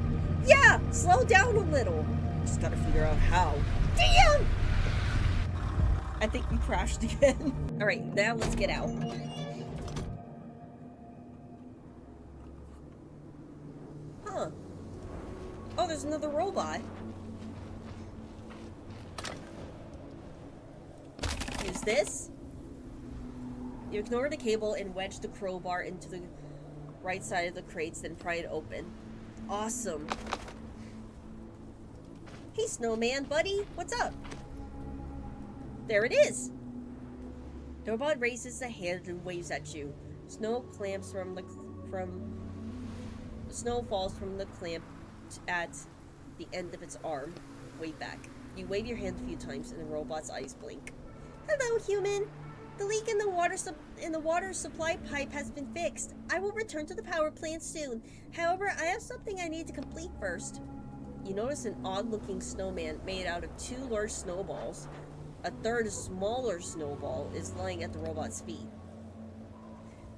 Yeah, slow down a little. Just gotta figure out how. Damn! I think we crashed again. Alright, now let's get out. Huh. Oh, there's another robot. Use this. You ignore the cable and wedge the crowbar into the right side of the crates, then pry it open. Awesome. Hey, snowman buddy, what's up? There it is. The robot raises a hand and waves at you. Snow falls from the clamp at the end of its arm. Wave back. You wave your hand a few times and the robot's eyes blink. Hello, human. The leak in the water supply pipe has been fixed. I will return to the power plant soon. However, I have something I need to complete first. You notice an odd-looking snowman made out of 2 large snowballs. A third smaller snowball is lying at the robot's feet.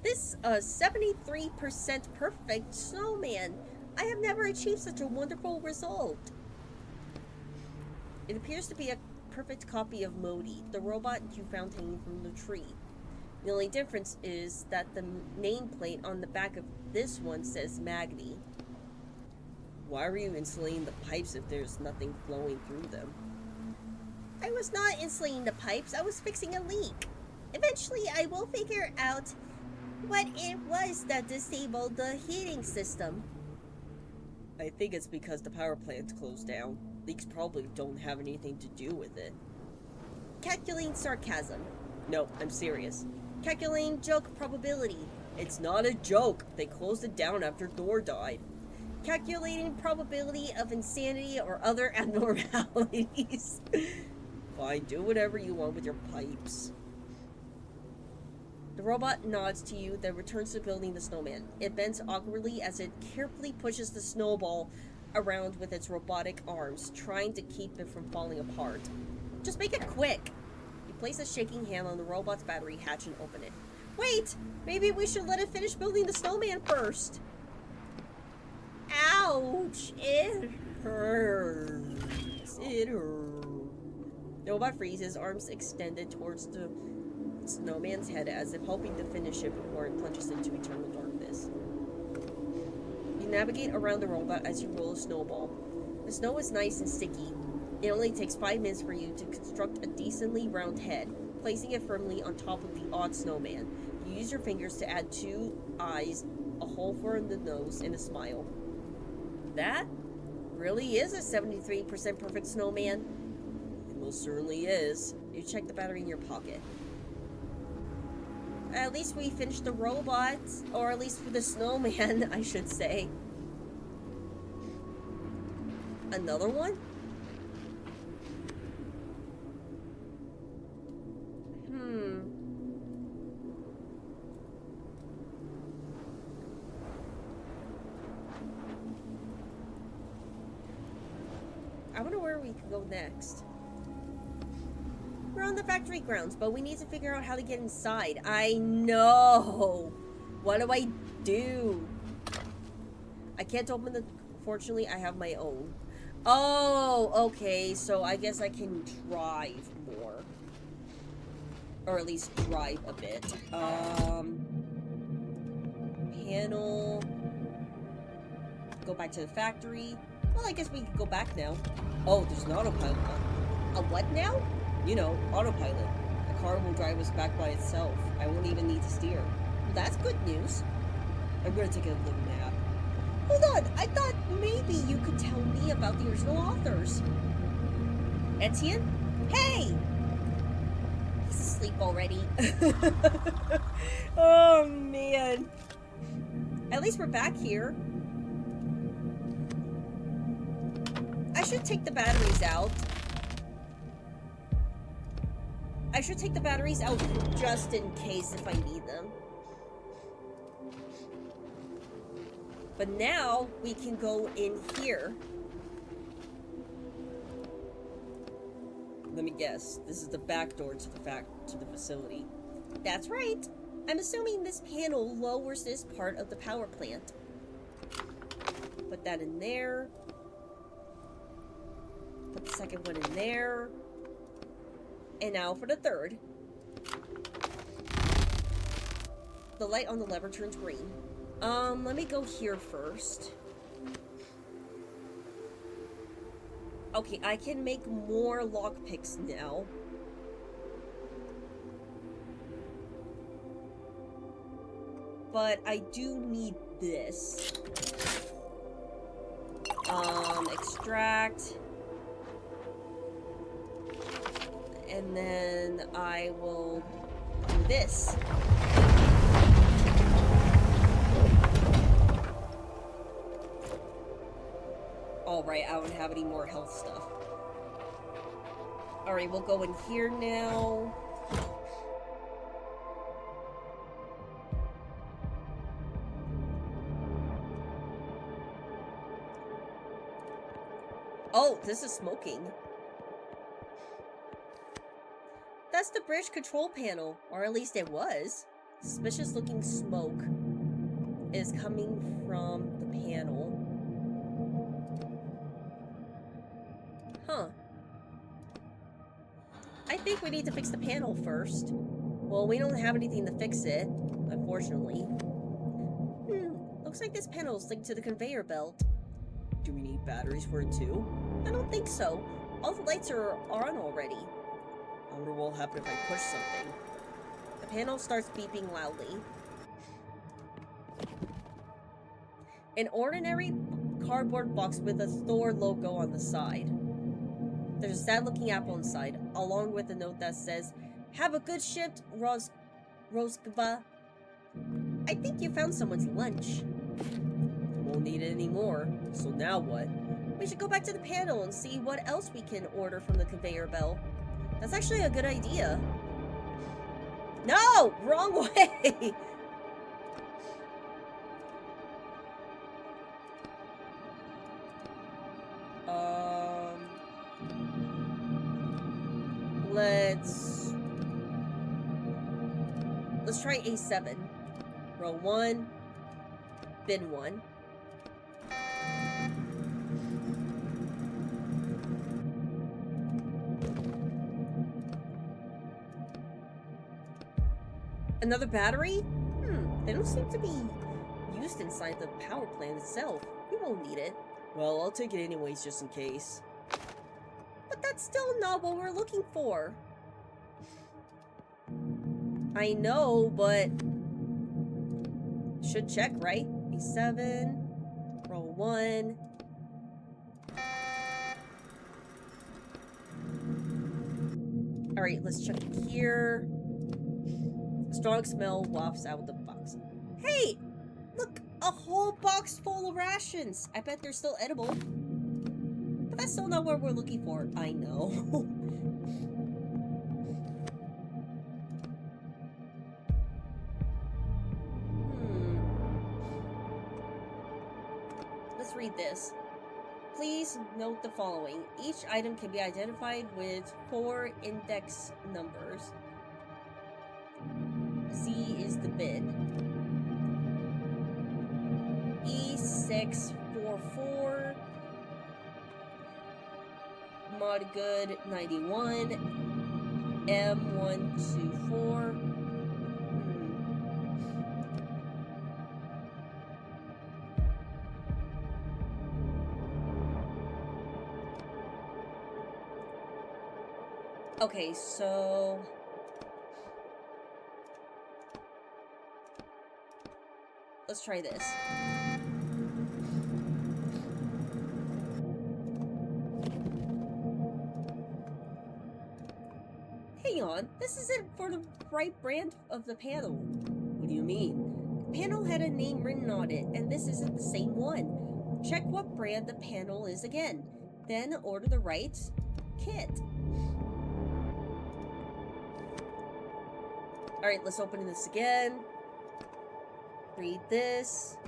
This 73% perfect snowman. I have never achieved such a wonderful result. It appears to be a perfect copy of Modi, the robot you found hanging from the tree. The only difference is that the nameplate on the back of this one says Magni. Why are you insulating the pipes if there's nothing flowing through them? I was not insulating the pipes, I was fixing a leak. Eventually, I will figure out what it was that disabled the heating system. I think it's because the power plant closed down. Leaks probably don't have anything to do with it. Calculating sarcasm. No, I'm serious. Calculating joke probability. It's not a joke. They closed it down after Thor died. Calculating probability of insanity or other abnormalities. Fine, do whatever you want with your pipes. The robot nods to you, then returns to building the snowman. It bends awkwardly as it carefully pushes the snowball around with its robotic arms, trying to keep it from falling apart. Just make it quick! You place a shaking hand on the robot's battery hatch and open it. Wait! Maybe we should let it finish building the snowman first! Ouch! It hurts. It hurts. The robot freezes, arms extended towards the snowman's head as if hoping to finish it before it plunges into eternal darkness. You navigate around the robot as you roll a snowball. The snow is nice and sticky. It only takes 5 minutes for you to construct a decently round head, placing it firmly on top of the odd snowman. You use your fingers to add 2 eyes, a hole for the nose, and a smile. That really is a 73% perfect snowman. It most certainly is. You check the battery in your pocket. At least we finished the robot, or at least for the snowman, I should say. Another one? I wonder where we can go next. We're on the factory grounds, but we need to figure out how to get inside. I know! What do I do? I can't open the... Fortunately, I have my own. Oh, okay, so I guess I can drive more. Or at least drive a bit. Panel... Go back to the factory. Well, I guess we can go back now. Oh, there's an autopilot. A what now? You know, autopilot. The car will drive us back by itself. I won't even need to steer. Well, that's good news. I'm gonna take a little nap. Hold on, I thought maybe you could tell me about the original authors. Etienne? Hey! He's asleep already. Oh, man. At least we're back here. I should take the batteries out. I should take the batteries out just in case if I need them. But now we can go in here. Let me guess. This is the back door to the facility. That's right. I'm assuming this panel lowers this part of the power plant. Put that in there. Put the second one in there. And now for the third. The light on the lever turns green. Let me go here first. Okay, I can make more lockpicks now. But I do need this. Extract. And then I will do this. Alright, I don't have any more health stuff. Alright, we'll go in here now. Oh, this is smoking. That's the bridge control panel, or at least it was. Suspicious looking smoke is coming from the panel. Huh. I think we need to fix the panel first. Well, we don't have anything to fix it, unfortunately. Looks like this panel is linked to the conveyor belt. Do we need batteries for it too? I don't think so. All the lights are on already. I wonder what will happen if I push something. The panel starts beeping loudly. An ordinary cardboard box with a Thor logo on the side. There's a sad-looking apple inside, along with a note that says, "Have a good shift, Roskva. I think you found someone's lunch." Won't need it anymore, so now what? We should go back to the panel and see what else we can order from the conveyor belt. That's actually a good idea. No! Wrong way! Let's try A7. Row 1, bin 1. Another battery? They don't seem to be used inside the power plant itself. We won't need it. Well, I'll take it anyways, just in case. But that's still not what we're looking for. I know, but... should check, right? A7, row 1. Alright, let's check here. Strong smell wafts out the box. Hey! Look! A whole box full of rations! I bet they're still edible. But that's still not what we're looking for. I know. Let's read this. Please note the following. Each item can be identified with 4 index numbers. Z is the bid. E644. Mod good 91. M124. Okay, so... let's try this. Hang on, this isn't for the right brand of the panel. What do you mean? The panel had a name written on it, and this isn't the same one. Check what brand the panel is again. Then order the right kit. Alright, let's open this again. Read this.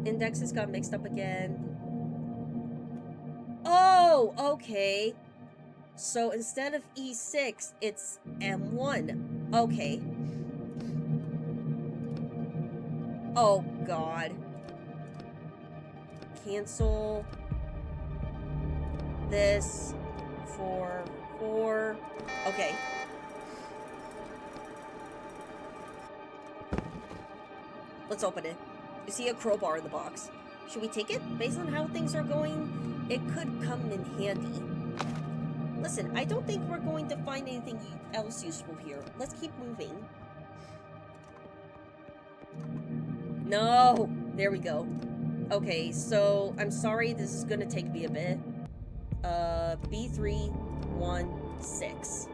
Indexes got mixed up again. Oh, okay. So instead of E6, it's M1. Okay. Oh, God. Cancel this for 4. Okay. Let's open it. You see a crowbar in the box. Should we take it? Based on how things are going, it could come in handy. Listen, I don't think we're going to find anything else useful here. Let's keep moving. No! There we go. Okay, so I'm sorry this is gonna take me a bit. B316.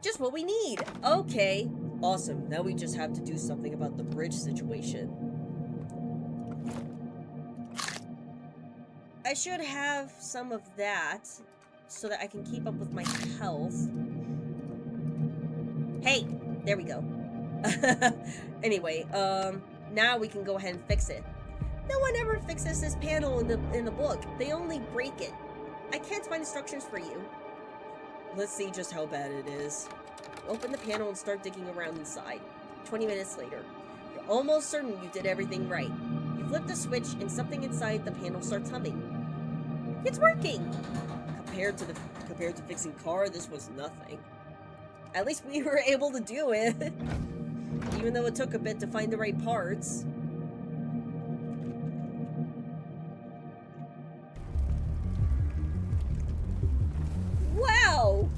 Just what we need. Okay. Awesome. Now we just have to do something about the bridge situation. I should have some of that so that I can keep up with my health. Hey, there we go. Anyway, now we can go ahead and fix it. No one ever fixes this panel in the book. They only break it. I can't find instructions for you. Let's see just how bad it is. Open the panel and start digging around inside. 20 minutes later. You're almost certain you did everything right. You flip the switch and something inside the panel starts humming. It's working! Compared to fixing car, this was nothing. At least we were able to do it. Even though it took a bit to find the right parts. Wow!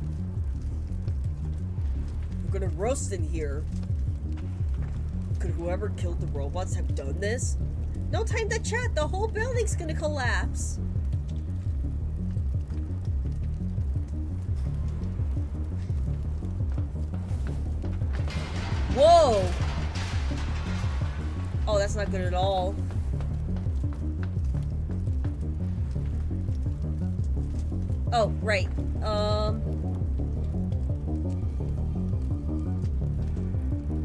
We're gonna roast in here. Could whoever killed the robots have done this? No time to chat, the whole building's gonna collapse. Whoa! Oh, that's not good at all. Oh, right.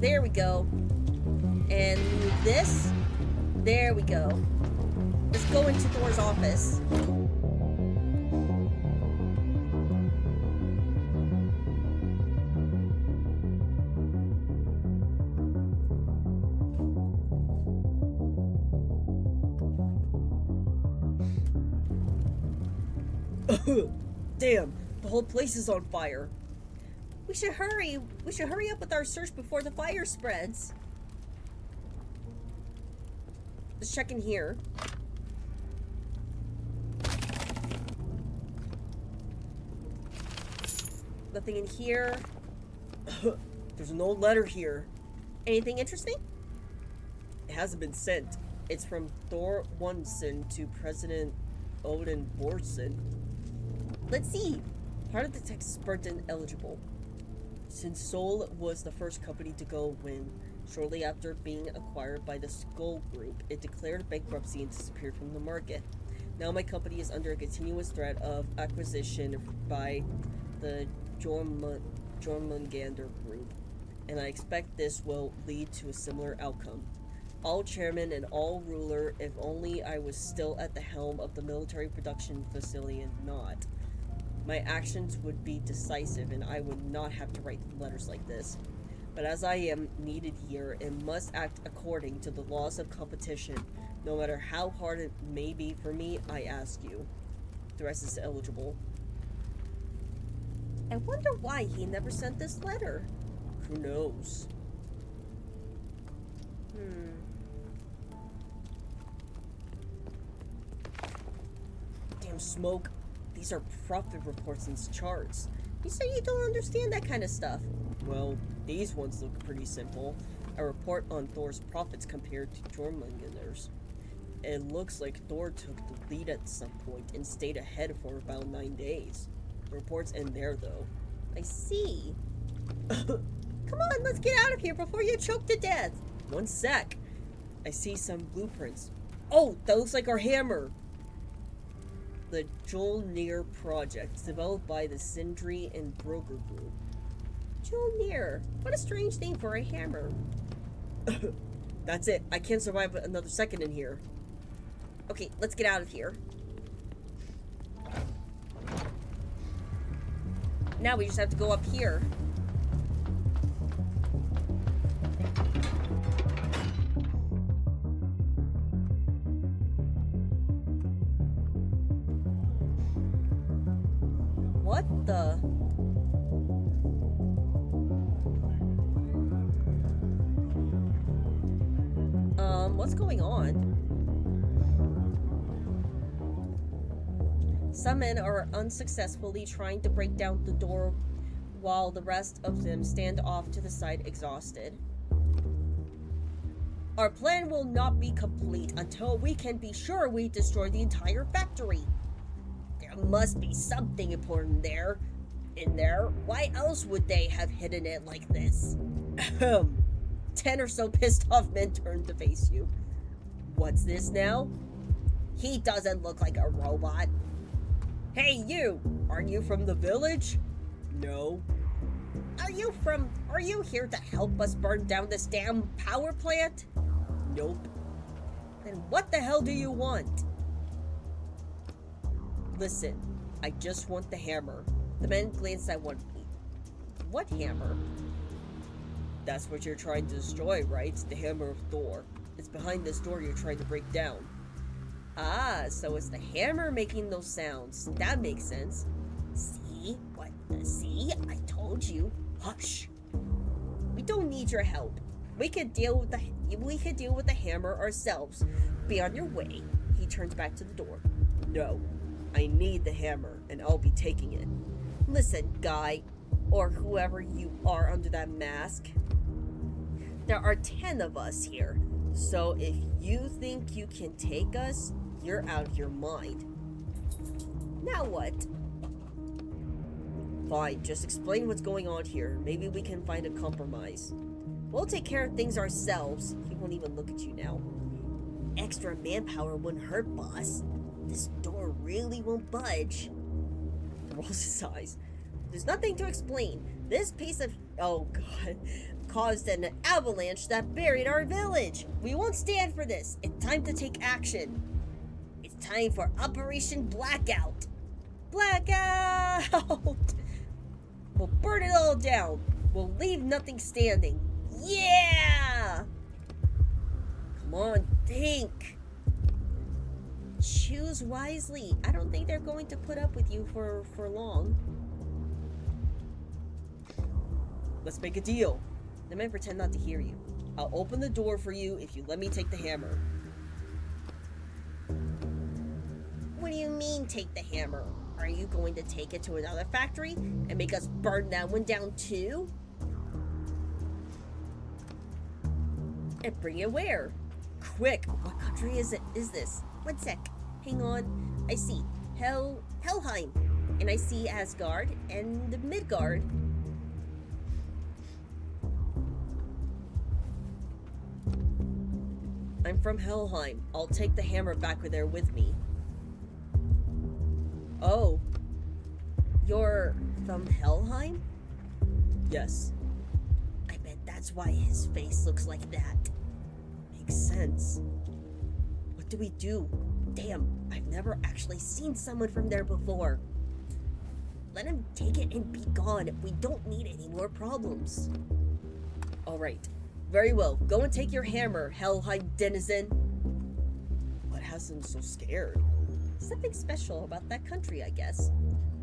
There we go. And move this. There we go. Let's go into Thor's office. Damn, the whole place is on fire. We should hurry. We should hurry up with our search before the fire spreads. Let's check in here. Nothing in here. There's an old letter here. Anything interesting? It hasn't been sent. It's from Thor Onson to President Odin Borson. Let's see. Part of the text is burnt ineligible. Since Sol was the first company to go when, shortly after being acquired by the Skull Group, it declared bankruptcy and disappeared from the market. Now my company is under a continuous threat of acquisition by the Jormungandr Group, and I expect this will lead to a similar outcome. All chairman and all ruler, if only I was still at the helm of the military production facility and not. My actions would be decisive and I would not have to write letters like this. But as I am needed here and must act according to the laws of competition, no matter how hard it may be for me, I ask you. The rest is eligible. I wonder why he never sent this letter. Who knows? Damn smoke. These are profit reports and charts. You say you don't understand that kind of stuff. Well, these ones look pretty simple. A report on Thor's profits compared to Jormungandr's. It looks like Thor took the lead at some point and stayed ahead for about 9 days. The report's in there, though. I see. Come on, let's get out of here before you choke to death. One sec. I see some blueprints. Oh, that looks like our hammer. The Jolnir project, developed by the Sindri and Broker Group. Jolnir, what a strange name for a hammer. That's it. I can't survive another second in here. Okay, let's get out of here. Now we just have to go up here. What the? What's going on? Some men are unsuccessfully trying to break down the door while the rest of them stand off to the side exhausted. Our plan will not be complete until we can be sure we destroy the entire factory. There must be something important in there. Why else would they have hidden it like this? 10 or so pissed off men turn to face you. What's this now? He doesn't look like a robot. Hey you! Are you from the village? No. Are you here to help us burn down this damn power plant? Nope. Then what the hell do you want? Listen, I just want the hammer. The men glanced at one feet. What hammer? That's what you're trying to destroy, right? The Hammer of Thor. It's behind this door you're trying to break down. Ah, so it's the hammer making those sounds. That makes sense. See? What? See? I told you. Hush. We don't need your help. We could deal with the hammer ourselves. Be on your way. He turns back to the door. No. I need the hammer, and I'll be taking it. Listen, guy, or whoever you are under that mask. There are 10 of us here, so if you think you can take us, you're out of your mind. Now what? Fine, just explain what's going on here. Maybe we can find a compromise. We'll take care of things ourselves. He won't even look at you now. Extra manpower wouldn't hurt, boss. This door really won't budge. Rolls his eyes. There's nothing to explain. This piece of... oh god. Caused an avalanche that buried our village. We won't stand for this. It's time to take action. It's time for Operation Blackout. Blackout! We'll burn it all down. We'll leave nothing standing. Yeah! Come on, think. Choose wisely. I don't think they're going to put up with you for long. Let's make a deal. The men pretend not to hear you. I'll open the door for you if you let me take the hammer. What do you mean, take the hammer? Are you going to take it to another factory and make us burn that one down too? And bring it where? Quick! What country is this? 1 sec. Hang on. I see Helheim, and I see Asgard and Midgard. I'm from Helheim. I'll take the hammer back there with me. Oh. You're from Helheim? Yes. I bet that's why his face looks like that. Makes sense. What do we do? Damn, I've never actually seen someone from there before. Let him take it and be gone. We don't need any more problems. Alright. Very well. Go and take your hammer, Helheim denizen. What has them so scared? Something special about that country, I guess.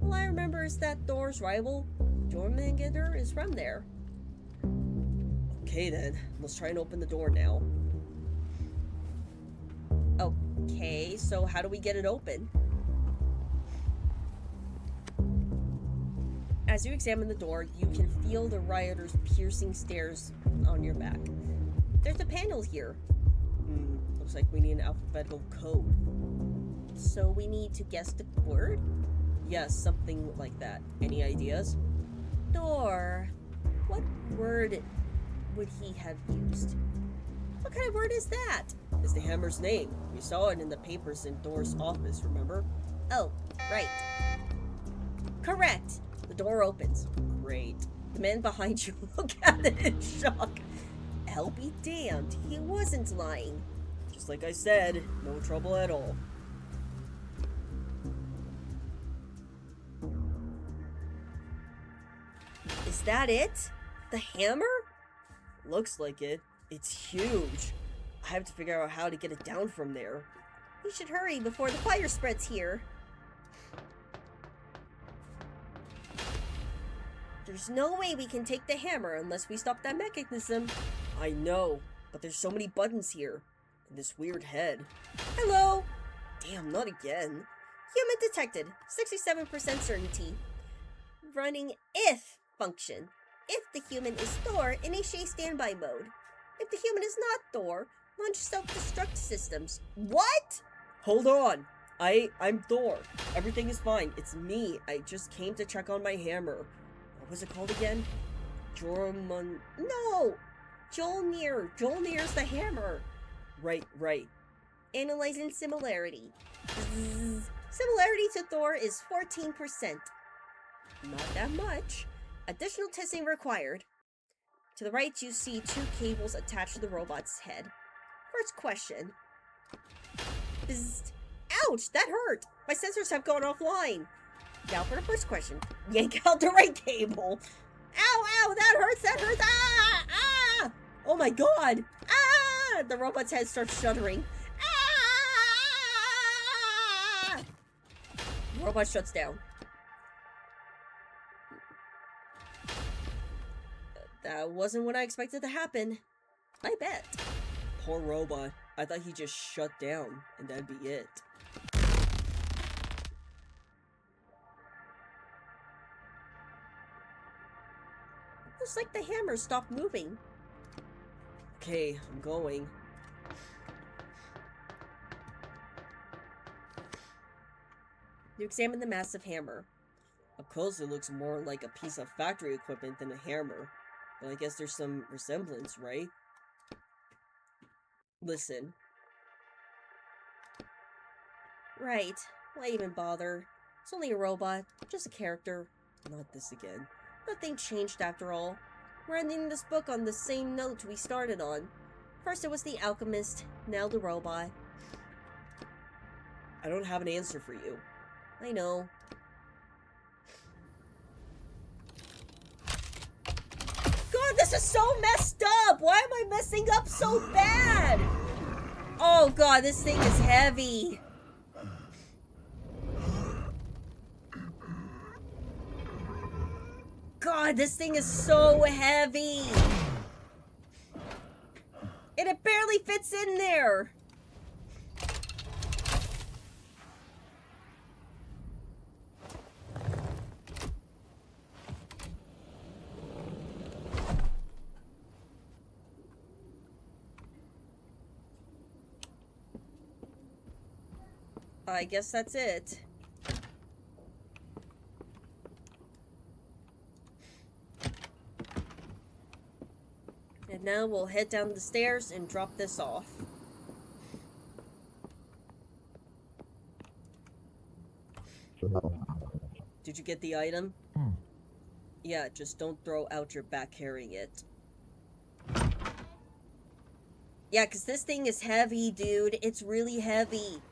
All I remember is that Thor's rival, Jormungandr, is from there. Okay then, let's try and open the door now. Okay, so how do we get it open? As you examine the door, you can feel the rioters' piercing stares on your back. There's a panel here. Looks like we need an alphabetical code. So we need to guess the word? Yes, something like that. Any ideas? Thor. What word would he have used? What kind of word is that? It's the hammer's name. We saw it in the papers in Thor's office, remember? Oh, right. Correct! The door opens. Great. The man behind you look at it in shock. I'll be damned. He wasn't lying. Just like I said, no trouble at all. Is that it? The hammer? Looks like it. It's huge. I have to figure out how to get it down from there. We should hurry before the fire spreads here. There's no way we can take the hammer unless we stop that mechanism. I know, but there's so many buttons here. And this weird head. Hello? Damn, not again. Human detected. 67% certainty. Running if function. If the human is Thor, initiate standby mode. If the human is not Thor, launch self-destruct systems. What? Hold on. I'm Thor. Everything is fine. It's me. I just came to check on my hammer. What was it called again? No! Jolnir. Jolnir's the hammer. Right. Analyzing similarity. Similarity to Thor is 14%. Not that much. Additional testing required. To the right, you see 2 cables attached to the robot's head. First question. Bzzzt. Ouch, that hurt! My sensors have gone offline. Now for the first question. Yank out the right cable. Ow, that hurts! Ah! Oh my god! Ah! The robot's head starts shuddering. Robot shuts down. That wasn't what I expected to happen. I bet. Poor robot. I thought he just shut down, and that'd be it. Looks like the hammer stopped moving. Okay, I'm going. You examine the massive hammer. Up close, it looks more like a piece of factory equipment than a hammer. But I guess there's some resemblance, right? Listen. Right. Why even bother? It's only a robot. Just a character. Not this again. Nothing changed after all. We're ending this book on the same note we started on. First it was the alchemist, now the robot. I don't have an answer for you. I know. God, this is so messed up! Why am I messing up so bad? Oh god, this thing is heavy. God, this thing is so heavy. And it barely fits in there. I guess that's it. And now we'll head down the stairs and drop this off. Did you get the item? Yeah, just don't throw out your back carrying it. Yeah, because this thing is heavy, dude. It's really heavy.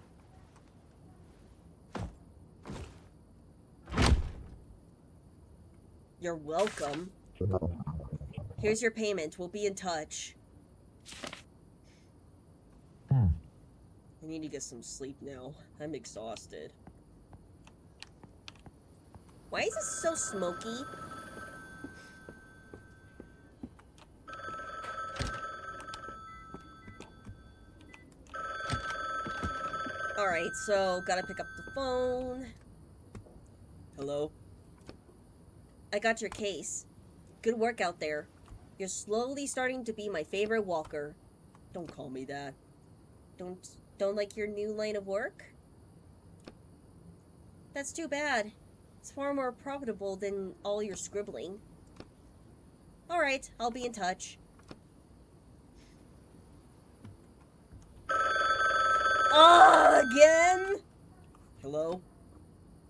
You're welcome. Here's your payment. We'll be in touch. I need to get some sleep now. I'm exhausted. Why is this so smoky? Alright, so gotta pick up the phone. Hello? I got your case. Good work out there. You're slowly starting to be my favorite walker. Don't call me that. Don't like your new line of work? That's too bad. It's far more profitable than all your scribbling. Alright, I'll be in touch. Again? Hello?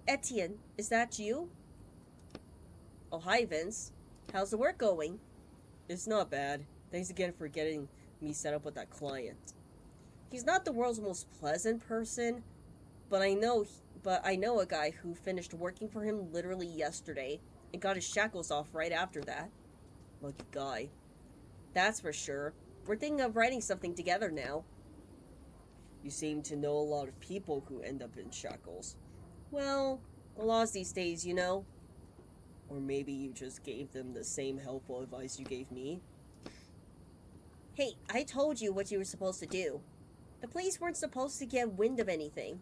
Etienne, is that you? Oh, hi, Vince. How's the work going? It's not bad. Thanks again for getting me set up with that client. He's not the world's most pleasant person, but I know a guy who finished working for him literally yesterday and got his shackles off right after that. Lucky guy. That's for sure. We're thinking of writing something together now. You seem to know a lot of people who end up in shackles. Well, the laws these days, you know. Or maybe you just gave them the same helpful advice you gave me. Hey, I told you what you were supposed to do. The police weren't supposed to get wind of anything.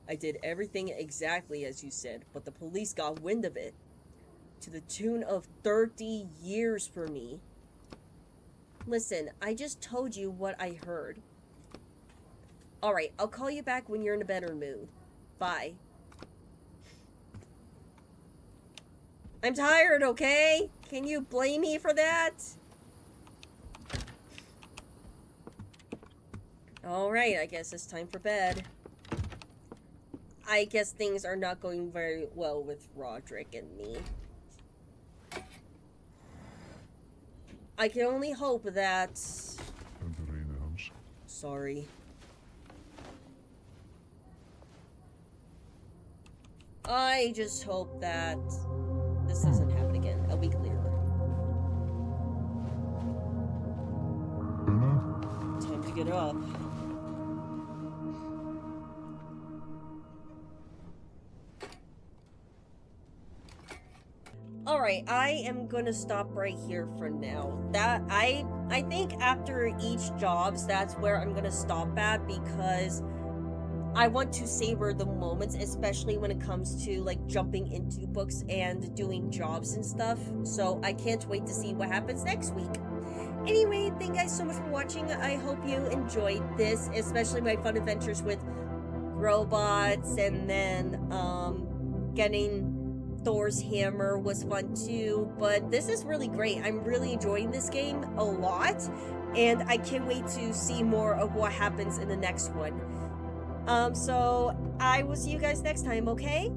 I did everything exactly as you said, but the police got wind of it. To the tune of 30 years for me. Listen, I just told you what I heard. Alright, I'll call you back when you're in a better mood. Bye. I'm tired, okay? Can you blame me for that? Alright, I guess it's time for bed. I guess things are not going very well with Roderick and me. I can only hope that... Sorry. I just hope that this doesn't happen again a week later. Time to get up. Alright, I am gonna stop right here for now. That I think after each jobs, that's where I'm gonna stop at, because I want to savor the moments, especially when it comes to like jumping into books and doing jobs and stuff. So I can't wait to see what happens next week. Anyway, thank you guys so much for watching. I hope you enjoyed this, especially my fun adventures with robots, and then getting Thor's hammer was fun too. But this is really great. I'm really enjoying this game a lot, and I can't wait to see more of what happens in the next one. So I will see you guys next time, okay?